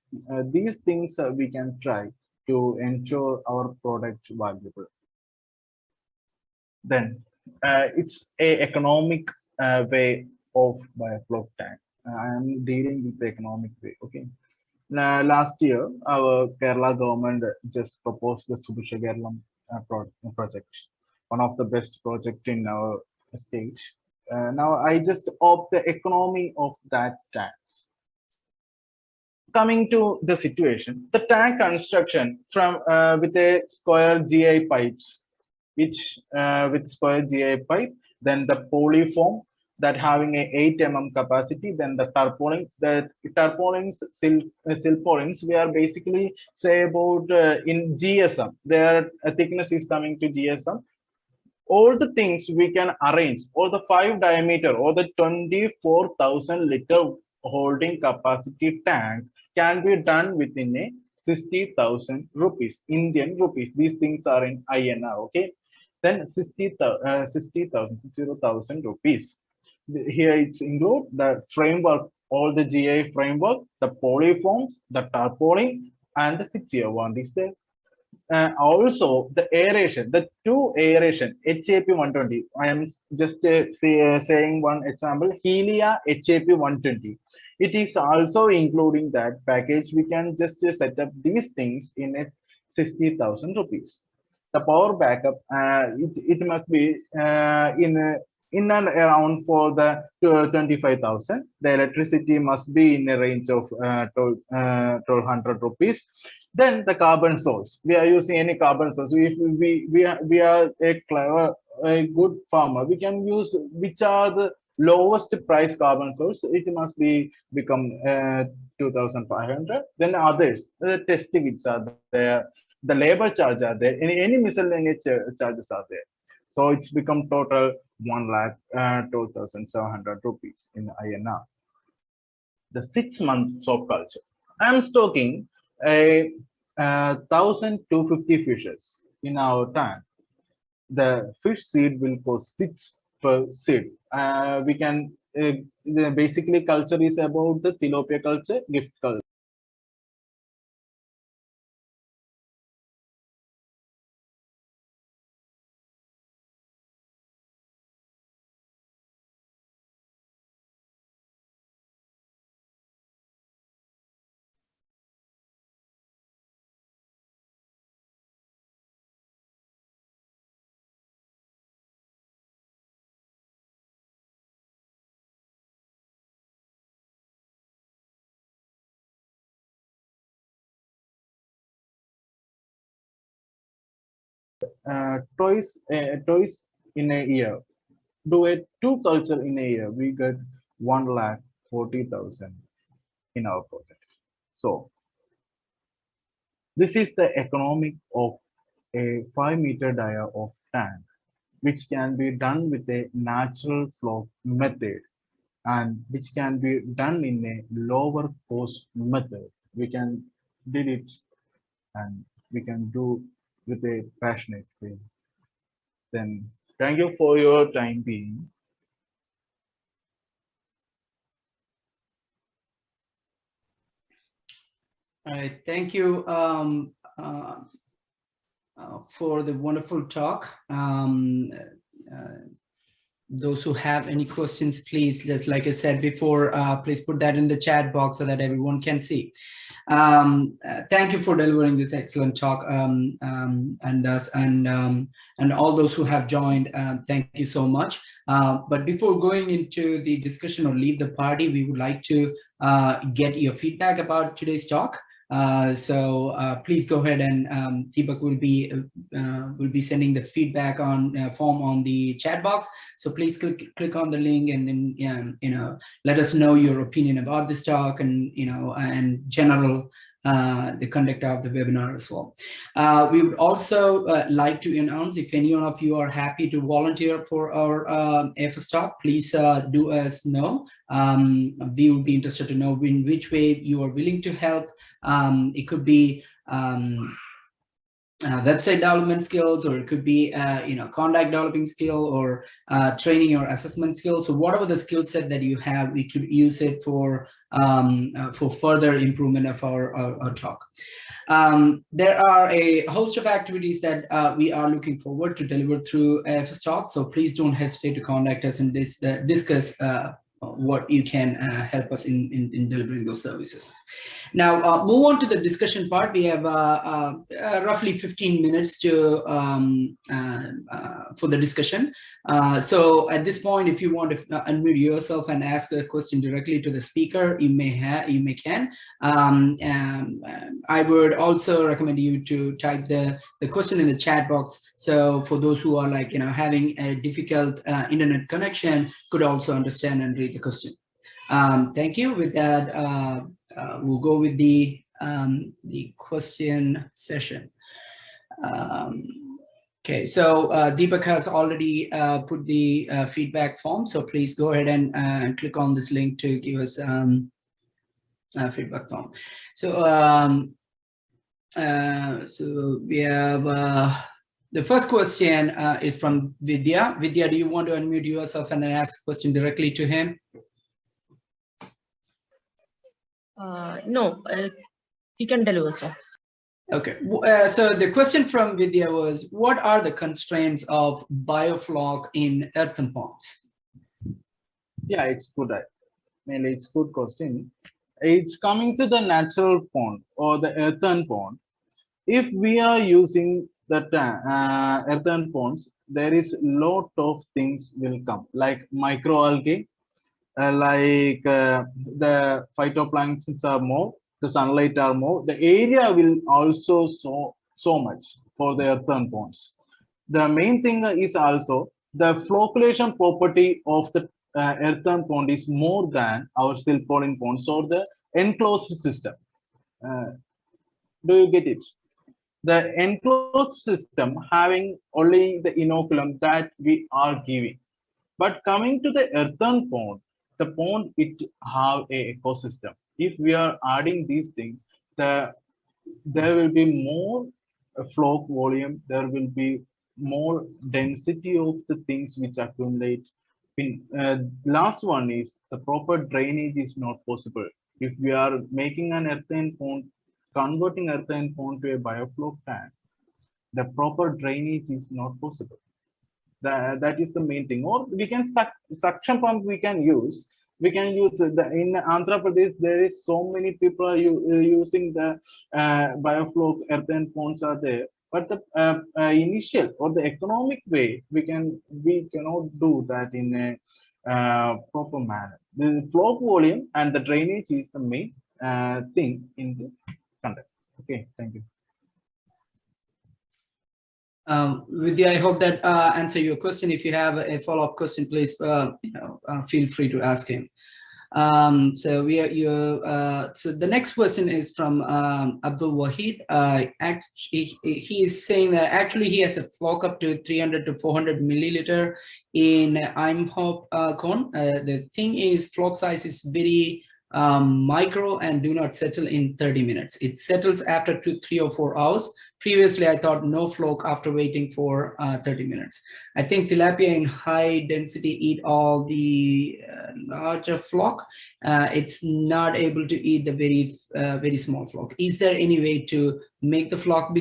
These things we can try to ensure our product valuable. Then it's a economic way of biofloc tank. I am dealing with the economic way. Okay. Last year, our Kerala government just proposed the Subisha Kerala project, one of the best project in our state. Now I just opt the economy of that tax. Coming to the situation, the tank construction from with a square GI pipes, which with square GI pipe, then the polyform that having a 8 mm capacity, then the tarpaulin, silpaulins, we are basically say about in GSM, their thickness is coming to GSM all the things we can arrange, or the 5 diameter or the 24,000 liter holding capacity tank can be done within a 60,000 rupees, Indian rupees. These things are in INR, okay? Then 60,000 rupees. Here it's include the framework, all the GI framework, the polyforms, the tarpaulin, and the 6-year warranty is there. Also the aeration, the two aeration HAP 120. I am just saying one example, Helia HAP 120. It is also including that package. We can just set up these things in a 60,000 rupees. The power backup, it must be in and around for the 25,000. The electricity must be in a range of 1,200 rupees. Then the carbon source. We are using any carbon source. If we are a good farmer, we can use which are the lowest price carbon source. It must be become 2,500. Then others, the testing which are there, the labor charge are there, any miscellaneous charges are there. So it's become total 1,02,700 rupees in INR. The 6 months of culture. I am stocking a 1,250 fishes in our tank. The fish seed will cost 6 per seed. We can basically culture is about the tilapia culture, gift culture. Twice in a year. Do a 2 culture in a year, we get 1,40,000 in our pocket. So this is the economic of a 5-meter dia of tank, which can be done with a natural flow method, and which can be done in a lower cost method. We can did it, and we can do with a passionate way. Then thank you for your time being. All right, thank you for the wonderful talk. Those who have any questions, please, just like I said before, please put that in the chat box so that everyone can see. Thank you for delivering this excellent talk, and all those who have joined. Thank you so much. But before going into the discussion or leave the party, we would like to get your feedback about today's talk. So please go ahead, and Deepak will be sending the feedback on form on the chat box. So please click on the link, and then let us know your opinion about this talk, and and general the conduct of the webinar as well. We would also like to announce, if any one of you are happy to volunteer for our AFS talk, please do us know. We would be interested to know in which way you are willing to help. It could be website development skills, or it could be contact developing skill, or training or assessment skills. So whatever the skill set that you have, we could use it for further improvement of our talk. There are a host of activities that we are looking forward to deliver through AFS talk. So please don't hesitate to contact us and discuss what you can help us in delivering those services. Now, move on to the discussion part. We have roughly 15 minutes to for the discussion. So at this point, if you want to unmute yourself and ask a question directly to the speaker, you can. I would also recommend you to type the question in the chat box. So for those who are having a difficult internet connection, could also understand and read the question. Thank you. With that, we'll go with the question session. Okay, so Deepak has already put the feedback form, so please go ahead and click on this link to give us feedback form. So so we have the first question is from Vidya. Vidya, do you want to unmute yourself and then ask a question directly to him? No, you can deliver, sir. Okay, so the question from Vidya was, what are the constraints of Biofloc in earthen ponds? Yeah, it's good. Mainly, it's good question. It's coming to the natural pond or the earthen pond. If we are using the earthen ponds, there is lot of things will come like microalgae, the phytoplanktons are more, the sunlight are more. The area will also so much for the earthen ponds. The main thing is also the flocculation property of the earthen pond is more than our silpoline ponds or the enclosed system. Do you get it? The enclosed system having only the inoculum that we are giving. But coming to the earthen pond, the pond it have a ecosystem. If we are adding these things, there will be more floc volume. There will be more density of the things which accumulate. Last one is the proper drainage is not possible. If we are making an earthen pond, converting earthen pond to a biofloc tank, the proper drainage is not possible. That is the main thing. Or we can suction pump we can use. We can use in Andhra Pradesh. There is so many people are using the biofloc earthen ponds are there. But the initial or the economic way we cannot do that in a proper manner. The flow volume and the drainage is the main thing in the content. Okay, thank you. Vidya, I hope that answer your question. If you have a follow-up question, please feel free to ask him. So so the next question is from Abdul Wahid. He is saying that actually he has a floc up to 300 to 400 milliliter in Imhop cone. The thing is, floc size is very micro and do not settle in 30 minutes. It settles after 2, 3 or 4 hours. Previously, I thought no floc after waiting for 30 minutes. I think tilapia in high density eat all the larger floc. It's not able to eat the very small floc. Is there any way to make the floc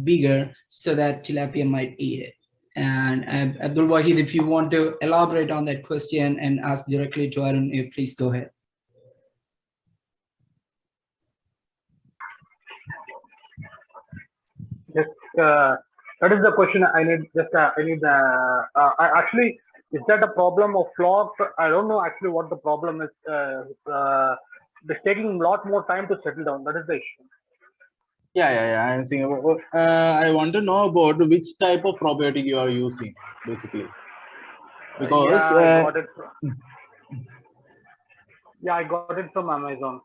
bigger so that tilapia might eat it? And Abdul Wahid, if you want to elaborate on that question and ask directly to Arun, please go ahead. Yes, that is the question. I need actually, is that a problem of floc? I don't know actually what the problem is. It's taking a lot more time to settle down. That is the issue. Yeah. I'm saying I want to know about which type of probiotic you are using, basically. Because I got it. Yeah, I got it from Amazon.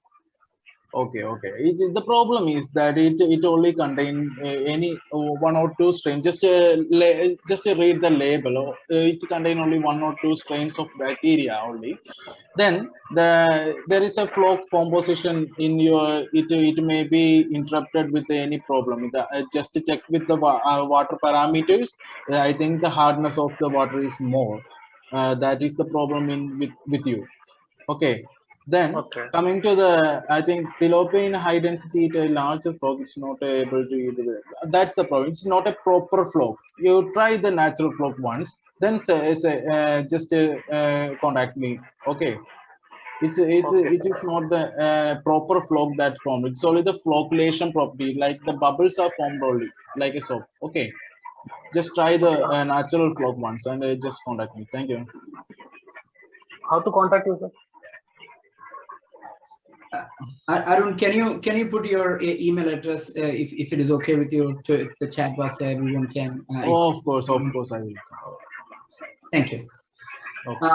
Okay. The problem is that it only contains any 1 or 2 strains. Just read the label. It contains only 1 or 2 strains of bacteria only. Then there is a floc composition in your. It may be interrupted with any problem. Just to check with the water parameters. I think the hardness of the water is more. That is the problem with you. Okay. Then coming to the, I think tilapia in high density, a larger floc is not able to eat it. That's the problem. It's not a proper floc. You try the natural floc once, then just contact me. Okay. It is not the proper floc that formed. It's only the flocculation property, like the bubbles are formed only, like a soap. Okay. Just try the natural floc once and just contact me. Thank you. How to contact you, sir? Arun, can you put your email address if it is okay with you to the chat box so everyone can? Of course, I will. Thank you. Okay.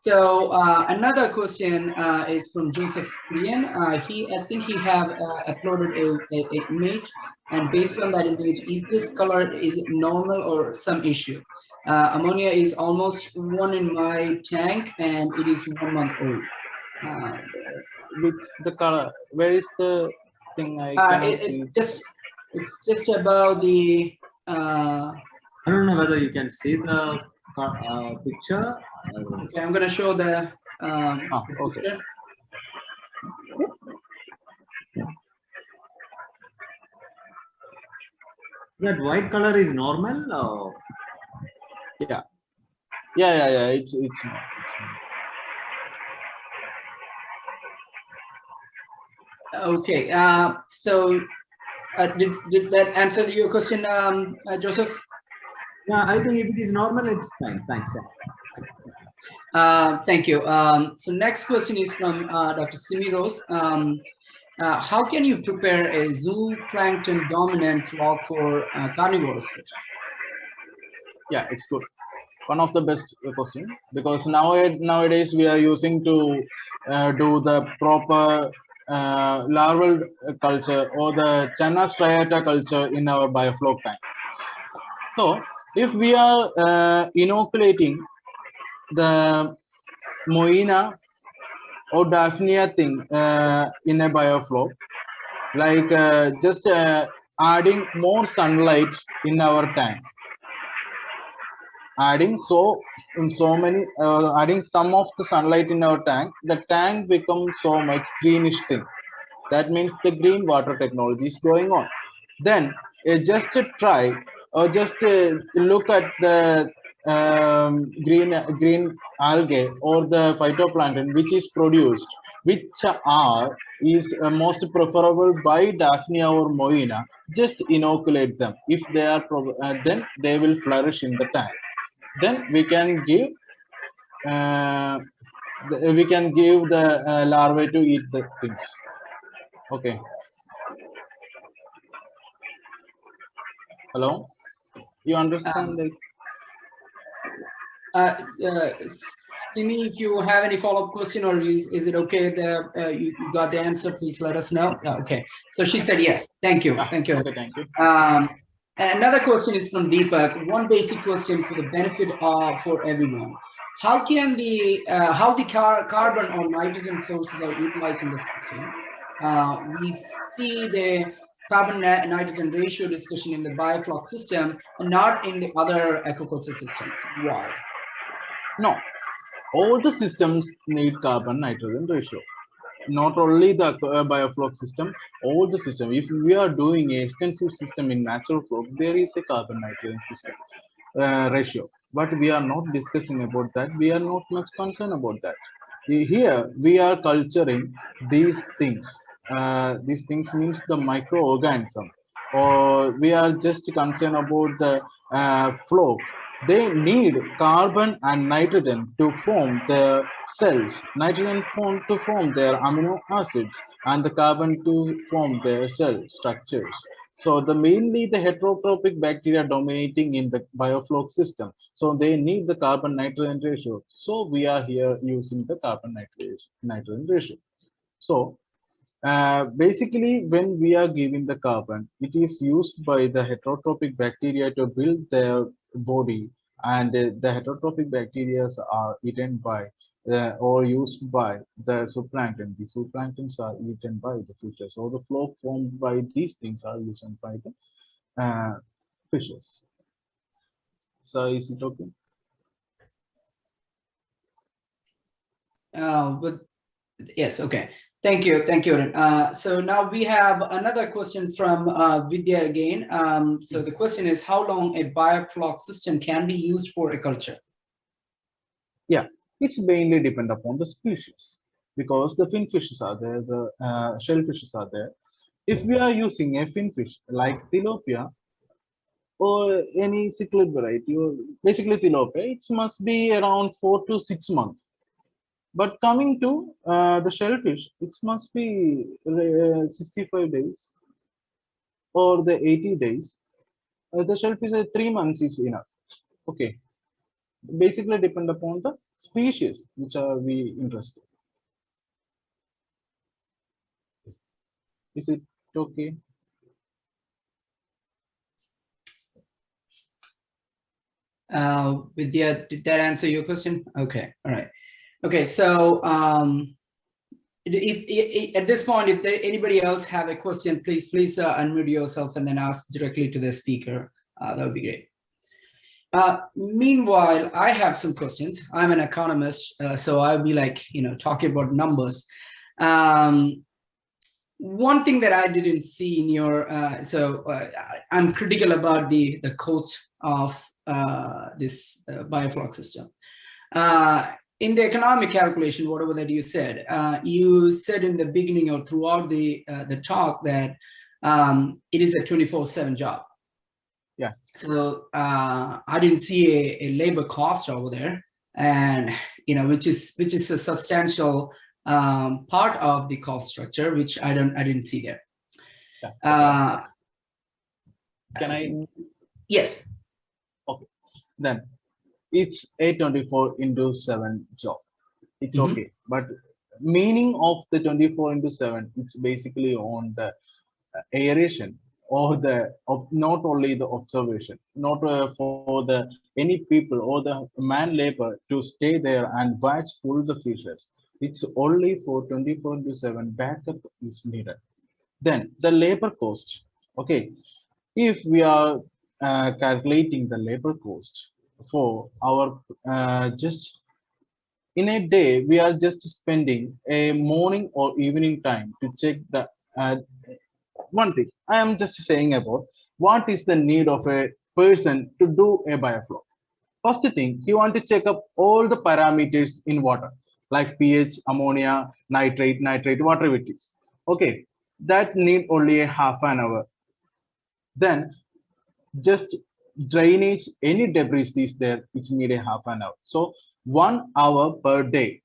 So another question is from Joseph Priyan. I think he have uploaded a image And based on that image, is this color is normal or some issue? Ammonia is almost 1 in my tank and it is 1 month old. Which the color? Where is the thing? I cannot see. It's just about the. I don't know whether you can see the picture. Okay, I'm gonna show the. Okay. Picture. That white color is normal. Or? Yeah. It's not. Okay. So, did that answer your question, Joseph? Yeah, I think if it is normal, it's fine. Thanks. Thank you. So next question is from Dr. Simi Rose. How can you prepare a zooplankton dominant flock for carnivorous fish? Yeah, it's good. One of the best question, because nowadays we are using to do the proper larval culture or the Channa striata culture in our biofloc tank. So if we are inoculating the Moina or Daphnia thing in a biofloc, like just adding more sunlight in our tank, adding adding some of the sunlight in our tank, the tank becomes so much greenish thing. That means the green water technology is going on. Then just try or just look at the green algae or the phytoplankton which is produced, which is most preferable by Daphnia or Moina. Just inoculate them. If they are then they will flourish in the tank. Then we can give the larvae to eat the things. Okay. Hello, you understand? Simi, if you have any follow-up question, or is it okay that you got the answer, please let us know. Okay, so she said yes. Thank you. Thank you. Okay, thank you. Another question is from Deepak. One basic question for the benefit of for everyone. How can how the carbon or nitrogen sources are utilized in the system? We see the carbon nitrogen ratio discussion in the Biofloc system and not in the other aquaculture systems. Why? No, all the systems need carbon nitrogen ratio. Not only the biofloc system, all the system. If we are doing a extensive system in natural flow, there is a carbon nitrogen system ratio. But we are not discussing about that. We are not much concerned about that. Here we are culturing these things. These things means the microorganism, or we are just concerned about the flow. They need carbon and nitrogen to form their cells, nitrogen to form their amino acids, and the carbon to form their cell structures. So mainly the heterotrophic bacteria dominating in the biofloc system. So they need the carbon nitrogen ratio. So we are here using the carbon nitrogen ratio. So basically, when we are giving the carbon, it is used by the heterotrophic bacteria to build their body, and the heterotrophic bacteria are eaten by or used by the zooplankton. The zooplanktons are eaten by the fishes, or the flow formed by these things are used by the fishes. So is it okay? But yes, okay. Thank you, Arun. So now we have another question from Vidya again. So the question is, how long a biofloc system can be used for a culture? Yeah, it's mainly depend upon the species, because the finfishes are there, the shellfishes are there. If we are using a finfish like tilapia or any cichlid variety, or basically tilapia, it must be around 4 to 6 months. But coming to the shellfish, it must be 65 days or the 80 days. The shellfish 3 months is enough. Okay. Basically depend upon the species which are we interested. Is it okay? Vidya, did that answer your question? Okay, all right. Okay, so if at this point, if anybody else have a question, please unmute yourself and then ask directly to the speaker. That would be great. Meanwhile, I have some questions. I'm an economist, so I'll be like, talking about numbers. One thing that I didn't see in your, I'm critical about the cost of this Biofloc system. In the economic calculation, whatever that you said in the beginning or throughout the talk that it is a 24/7 job. Yeah. So I didn't see a labor cost over there, and which is a substantial part of the cost structure, which I didn't see there. Yeah. Can I? Yes. Okay. Then it's a 24/7 job. It's okay, but meaning of the 24/7, it's basically on the aeration or not only the observation, not for the any people or the man labor to stay there and watch full the fishes. It's only for 24/7 backup is needed. Then the labor cost. Okay, if we are calculating the labor cost for our just in a day, we are just spending a morning or evening time to check the one thing. I am just saying about what is the need of a person to do a biofloc. First thing, you want to check up all the parameters in water, like pH, ammonia, nitrate, whatever it is. Okay, that need only a half an hour. Then just drainage, any debris is there, which need a half an hour. So 1 hour per day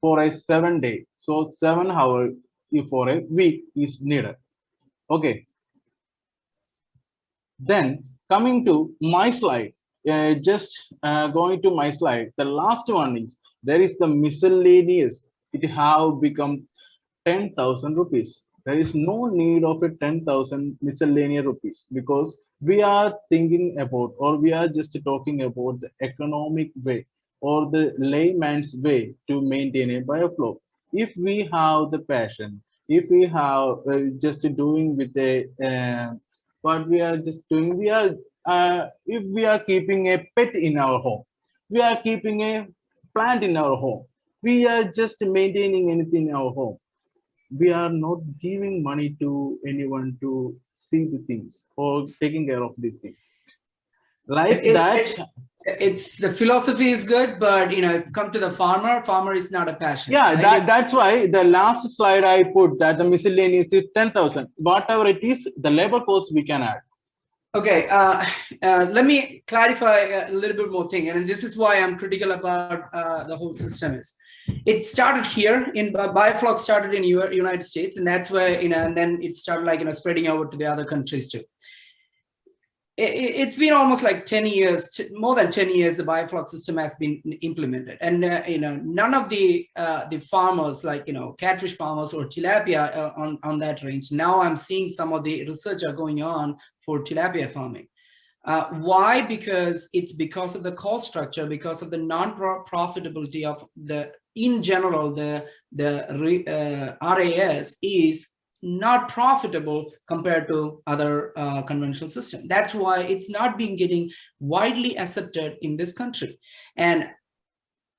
for a 7 day. So 7 hours for a week is needed. Okay. Then coming to my slide, going to my slide, the last one is there is the miscellaneous. It have become 10,000 rupees. There is no need of a 10,000 miscellaneous rupees because we are thinking about, or we are just talking about the economic way or the layman's way to maintain a biofloc. If we have the passion, if we have just doing with a what we are just doing, we are if we are keeping a pet in our home, we are keeping a plant in our home, we are just maintaining anything in our home, we are not giving money to anyone to see the things or taking care of these things like it's the philosophy is good, but if you come to the farmer is not a passion. Yeah, right? that's why the last slide I put that the miscellaneous is 10,000. Whatever it is, the labor cost we can add. Okay, let me clarify a little bit more thing, and this is why I'm critical about the whole system. Is it started here in Biofloc started in United States, and that's where and then it started spreading over to the other countries too. It's been almost like 10 years, more than 10 years, the Biofloc system has been implemented. And, none of the farmers like, catfish farmers or tilapia on that range. Now I'm seeing some of the research are going on for tilapia farming. Why? Because it's because of the cost structure, because of the non-profitability of in general, the RAS is not profitable compared to other conventional systems. That's why it's not been getting widely accepted in this country. And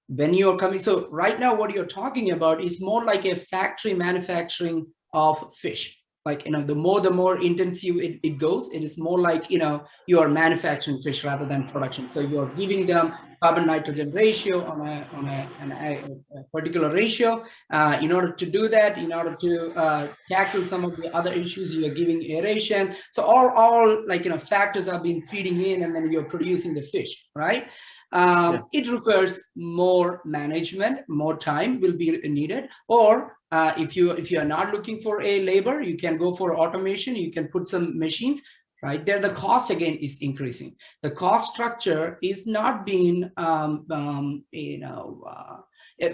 when you're coming, so right now what you're talking about is more like a factory manufacturing of fish. Like, the more intensive it goes, it is more like, you are manufacturing fish rather than production. So you're giving them carbon nitrogen ratio on a particular ratio. In order to do that, in order to tackle some of the other issues, you are giving aeration. So all factors are being feeding in, and then you're producing the fish, right? It requires more management, more time will be needed. Or if you are not looking for a labor, you can go for automation. You can put some machines. Right there, the cost again is increasing. The cost structure is not being,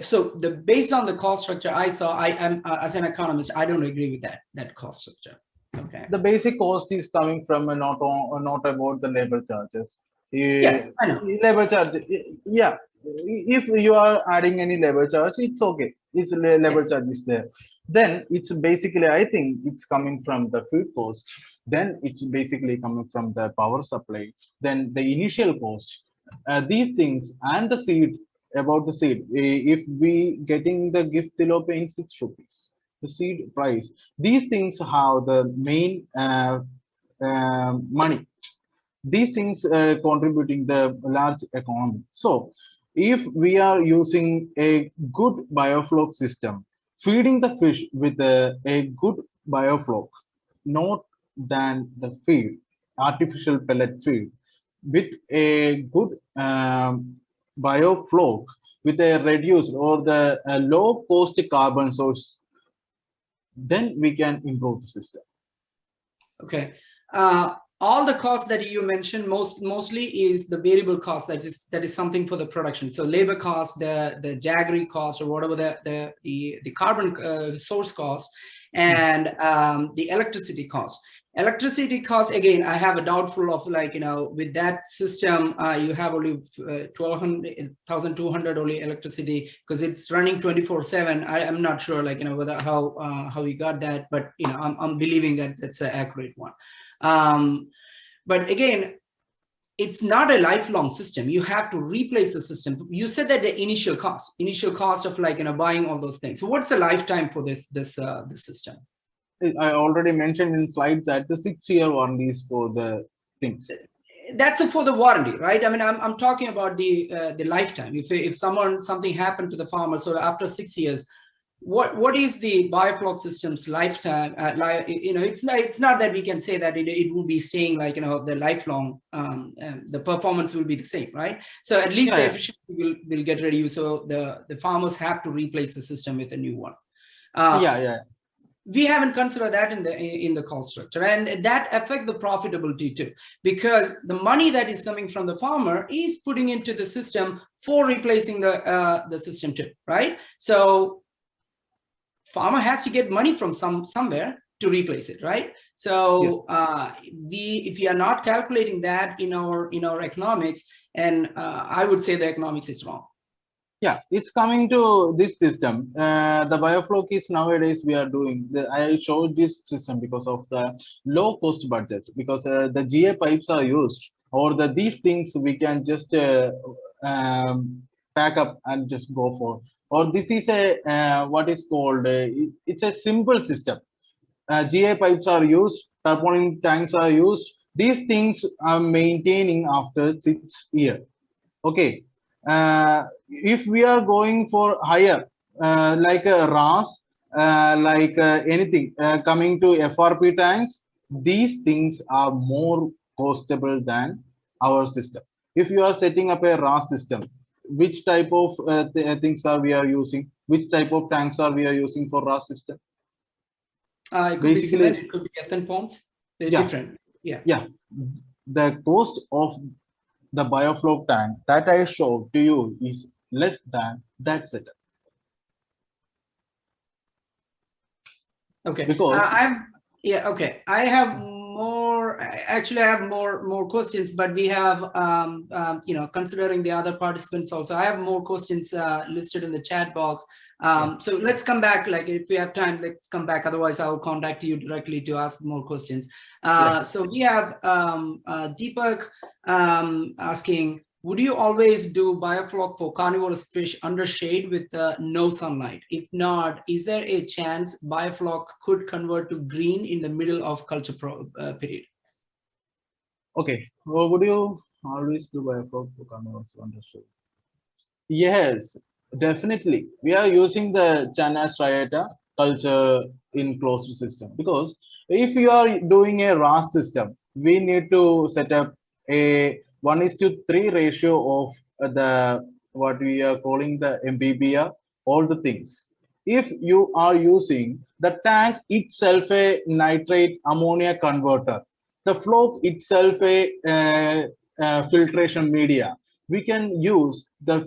so based on the cost structure I saw, I am as an economist, I don't agree with that cost structure. Okay. The basic cost is coming from not about the labor charges. Yeah, I know. Labor charge, yeah. If you are adding any labor charge, it's okay. It's labor charge is there. Then it's basically, I think it's coming from the food cost. Then it's basically coming from the power supply. Then the initial cost. These things and the seed, about the seed. If we getting the gift below paying 6 rupees, the seed price. These things have the main money. These things contributing the large economy. So if we are using a good biofloc system, feeding the fish with a good biofloc, not than the feed, artificial pellet feed, with a good biofloc, with a reduced or the low cost carbon source, then we can improve the system. Okay. All the costs that you mentioned mostly is the variable cost, that is something for the production. So labor cost, the jaggery cost, or whatever the carbon source cost, and the electricity cost. Electricity cost, again, I have a doubtful of, like, with that system, you have only 1,200 only electricity, because it's running 24/7. I'm not sure, like, whether how we got that, but I'm believing that that's an accurate one. But again, it's not a lifelong system. You have to replace the system. You said that the initial cost of, like, buying all those things. So what's the lifetime for this system? I already mentioned in slides that the 6-year warranty is for the things. That's for the warranty, right? I mean, I'm talking about the lifetime. If something happened to the farmer, so after 6 years, what is the biofloc system's lifetime? It's not that we can say that it will be staying, like, the lifelong. The performance will be the same, right? So at least the efficiency will get reduced. So the farmers have to replace the system with a new one. We haven't considered that in the cost structure, and that affect the profitability too, because the money that is coming from the farmer is putting into the system for replacing the system too, right? So farmer has to get money from somewhere to replace it, right? So if we are not calculating that in our economics, and I would say the economics is wrong. Yeah, it's coming to this system. The biofloc is nowadays we are doing. I showed this system because of the low cost budget, because the GA pipes are used, or these things we can just pack up and just go for. Or this is a what is called it's a simple system. GA pipes are used, tarpaulin tanks are used. These things are maintaining after 6 years. Okay. If we are going for higher, like a RAS, like anything coming to FRP tanks, these things are more costable than our system. If you are setting up a RAS system, which type of things are we are using? Which type of tanks are we are using for RAS system? It could be cement, it could be ethane pumps. They're different. Yeah. The cost of the biofloc tank that I showed to you is less than that setup. Okay. Because I have more. Actually, I have more questions, but we have considering the other participants also, I have more questions listed in the chat box. So let's come back. Like, if we have time, let's come back. Otherwise, I will contact you directly to ask more questions. So we have Deepak asking, would you always do biofloc for carnivorous fish under shade with no sunlight? If not, is there a chance biofloc could convert to green in the middle of culture period? Okay, well, would you always do biofloc for carnivorous under shade? Yes, definitely. We are using the Chana striata culture in closed system, because if you are doing a RAS system, we need to set up a 1:3 ratio of the what we are calling the MBBR, all the things. If you are using the tank itself a nitrate ammonia converter, the floc itself a filtration media, we can use the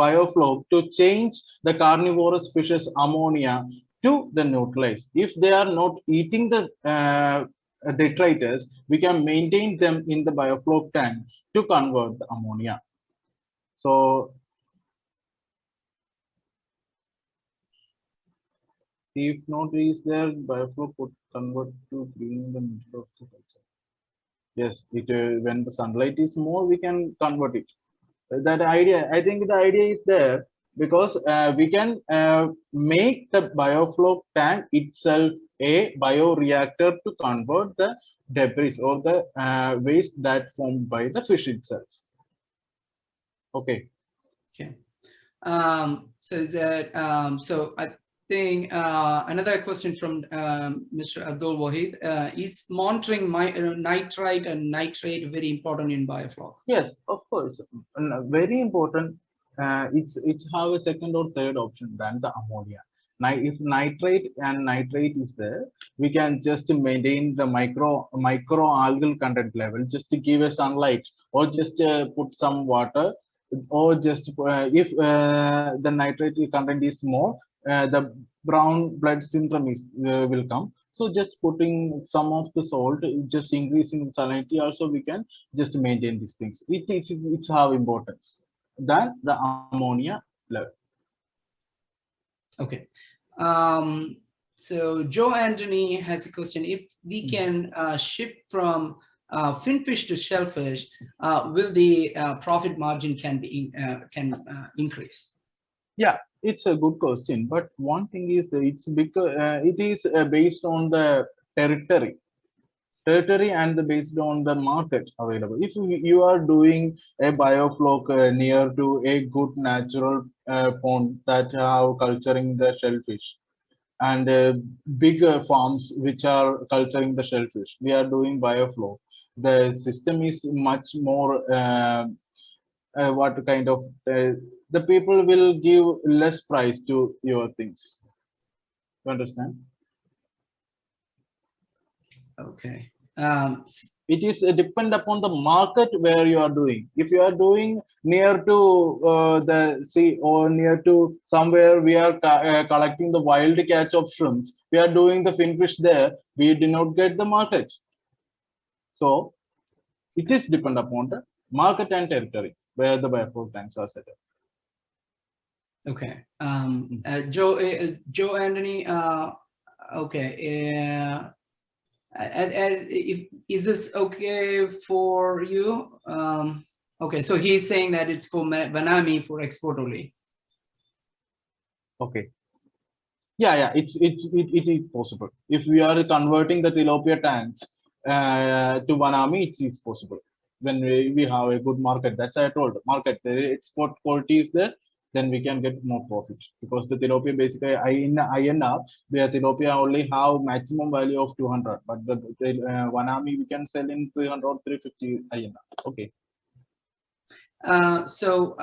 biofloc to change the carnivorous fishes ammonia to the neutralized. If they are not eating the detritus, we can maintain them in the biofloc tank to convert the ammonia. So if not is there, Biofloc would convert to green in the middle of the culture. Yes, when the sunlight is more, we can convert it. That idea, I think the idea is there because we can make the Biofloc tank itself a bioreactor to convert the debris or the waste that formed by the fish itself. Okay. Okay. So that so I think another question from Mr. Abdul Wahid, is monitoring nitrite and nitrate very important in Biofloc? Yes, of course. Very important. It's have a second or third option than the ammonia. Now, if nitrate and nitrate is there, we can just maintain the micro algal content level, just to give a sunlight, or just put some water, or just if the nitrate content is more, the brown blood syndrome is will come. So just putting some of the salt, just increasing the salinity, also we can just maintain these things. It's have importance than the ammonia level. Okay. So Joe Anthony has a question. If we can shift from finfish to shellfish, will the profit margin can increase? Yeah, it's a good question. But one thing is that it's because it is based on the territory and based on the market available. If you are doing a Biofloc near to a good natural pond that are culturing the shellfish, and big farms which are culturing the shellfish, we are doing Biofloc. The system is much more what kind of the people will give less price to your things. You understand? Okay. It is depend upon the market where you are doing. If you are doing near to the sea or near to somewhere we are collecting the wild catch of shrimps, we are doing the finfish there, we do not get the market. So it is depend upon the market and territory where the Biofloc tanks are set up. Okay. Joe Anthony. Okay. Is this okay for you? Okay, so he's saying that it's for Vanami for export only. Okay. Yeah, it is possible. If we are converting the tilapia tanks to Vanami, it is possible. When we have a good market, that's I told market, the export quality is there, then we can get more profit, because the tilapia basically in INR, where tilapia only have maximum value of 200, but the Vanami we can sell in 300 or 350 INR. Okay. So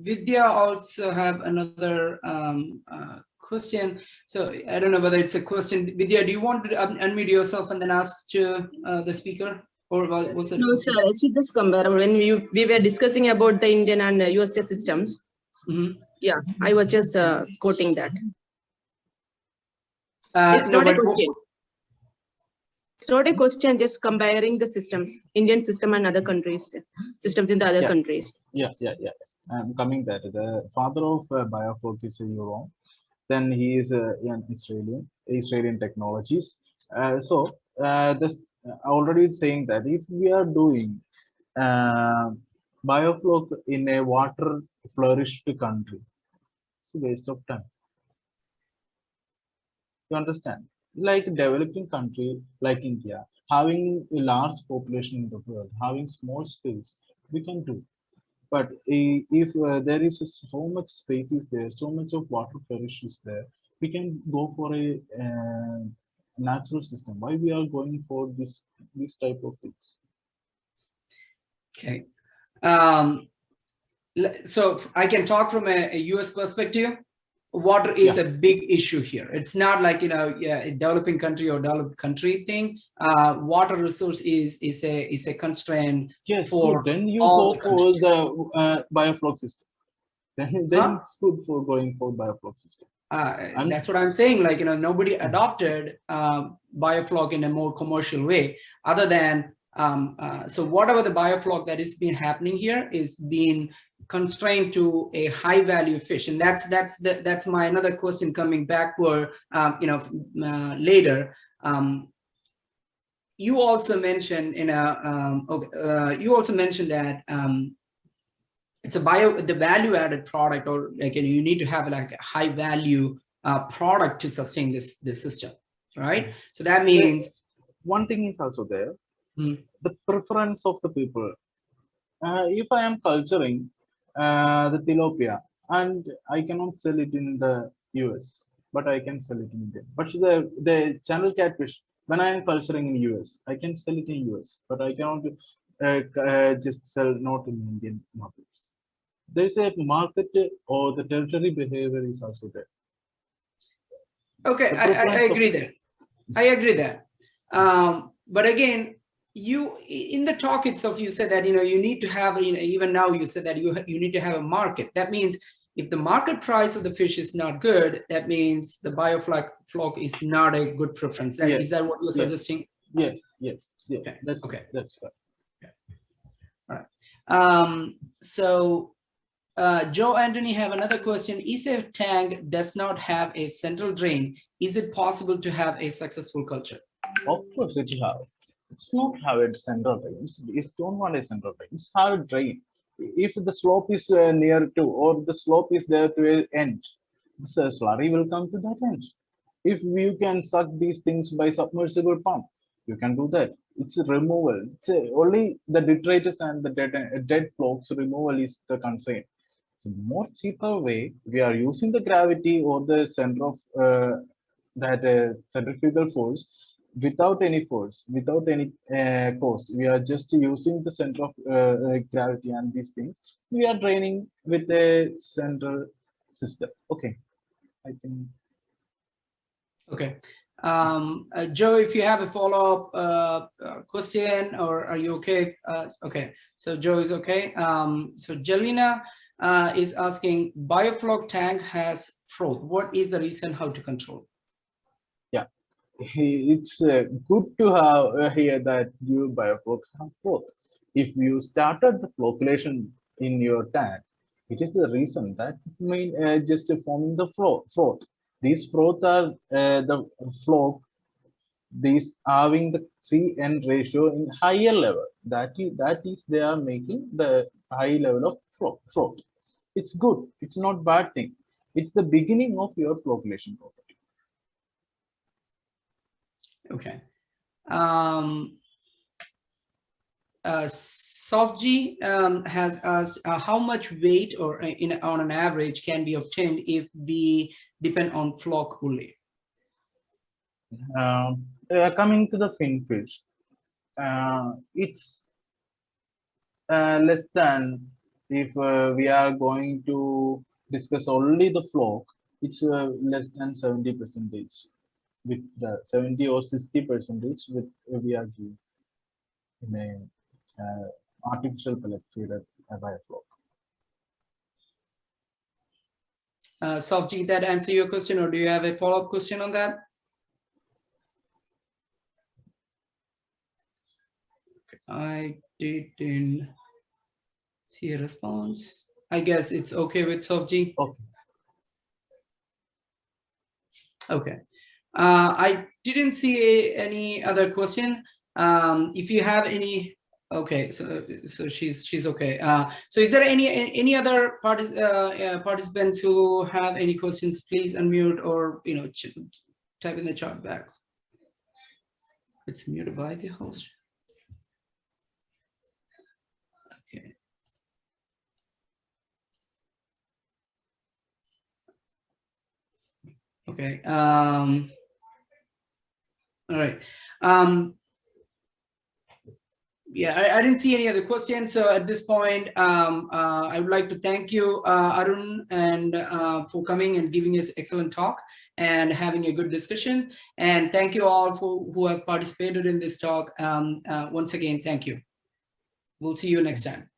Vidya also have another question. So I don't know whether it's a question. Vidya, do you want to unmute yourself and then ask to the speaker? Or what's it? No, sir. See this comparable when we were discussing about the Indian and USA systems. Mm-hmm. Yeah, I was just quoting that. It's No, not a question. It's not a question, just comparing the systems, Indian system and other countries, systems in the other countries. Yes. I'm coming there. The father of Biofloc is a Euro. Then he is an Israelian technologies. So this already saying that if we are doing Biofloc in a water flourished country, it's a waste of time. You understand? Like a developing country like India, having a large population in the world, having small space, we can do. But if there is so much space is there, so much of water flourish is there, we can go for a natural system. Why we are going for this type of things? Okay. So I can talk from a US perspective. Water is a big issue here. It's not like, a developing country or developed country thing. Water resource is a constraint. Yes, for good. Then you all go for the Biofloc system. Then it's good for going for Biofloc system. That's what I'm saying. Like, nobody adopted Biofloc in a more commercial way, other than So whatever the biofloc that is been happening here is being constrained to a high value fish, and that's my another question coming backward, later. You also mentioned that it's the value added product, or like you need to have like a high value product to sustain this system, right? So that means one thing is also there, the preference of the people. If I am culturing the tilapia and I cannot sell it in the US, but I can sell it in India. But the channel catfish, when I am culturing in US, I can sell it in US, but I cannot just sell not in Indian markets. There is a market or the territory behavior is also there. Okay, I agree there. I agree there. But again, you in the talk itself, you said that you need to have even now you said that you need to have a market. That means if the market price of the fish is not good, that means the biofloc is not a good preference. Is that what you're suggesting? Yes. Okay. That's okay. That's right. Okay. All right. So Joe Anthony have another question. If a tank does not have a central drain, is it possible to have a successful culture? Of course it have. It's not have a central drain. It's don't want a central drain. It's have a drain. If the slope is near to, or the slope is there to an end, the slurry will come to that end. If you can suck these things by submersible pump, you can do that. It's a removal. It's only the detritus and the dead flocs removal is the constraint. It's a more cheaper way. We are using the gravity or the center of that centrifugal force without any force, without any cost. We are just using the center of gravity and these things. We are draining with a central system. Okay, I think. Okay. Joe, if you have a follow-up question, or are you okay? Okay, so Joe is okay. So Jelena is asking, biofloc tank has froth. What is the reason? How to control? Yeah, it's good to have here that you biofloc have froth. If you started the flocculation in your tank, it is the reason that just forming the froth. These froth are the floc, these having the CN ratio in higher level. That is they are making the high level of froth. It's good. It's not bad thing. It's the beginning of your flocculation property. Okay. Sofji has asked how much weight or on an average can be obtained if we depend on floc only. Coming to the finfish, it's less than, if we are going to discuss only the floc, it's less than 70%, with the 70 or 60% with we are giving in a artificial pellet feed at biofloc. Sofji, that answer your question, or do you have a follow-up question on that? I didn't see a response. I guess it's okay with Sofji. Okay. Okay. I didn't see any other question. If you have any, okay, so she's okay. So is there any other participants who have any questions? Please unmute, or type in the chat back. It's muted by the host. Okay. Okay. All right. Yeah, I didn't see any other questions. So at this point, I would like to thank you, Arun, and for coming and giving us excellent talk and having a good discussion. And thank you all who have participated in this talk. Once again, thank you. We'll see you next time.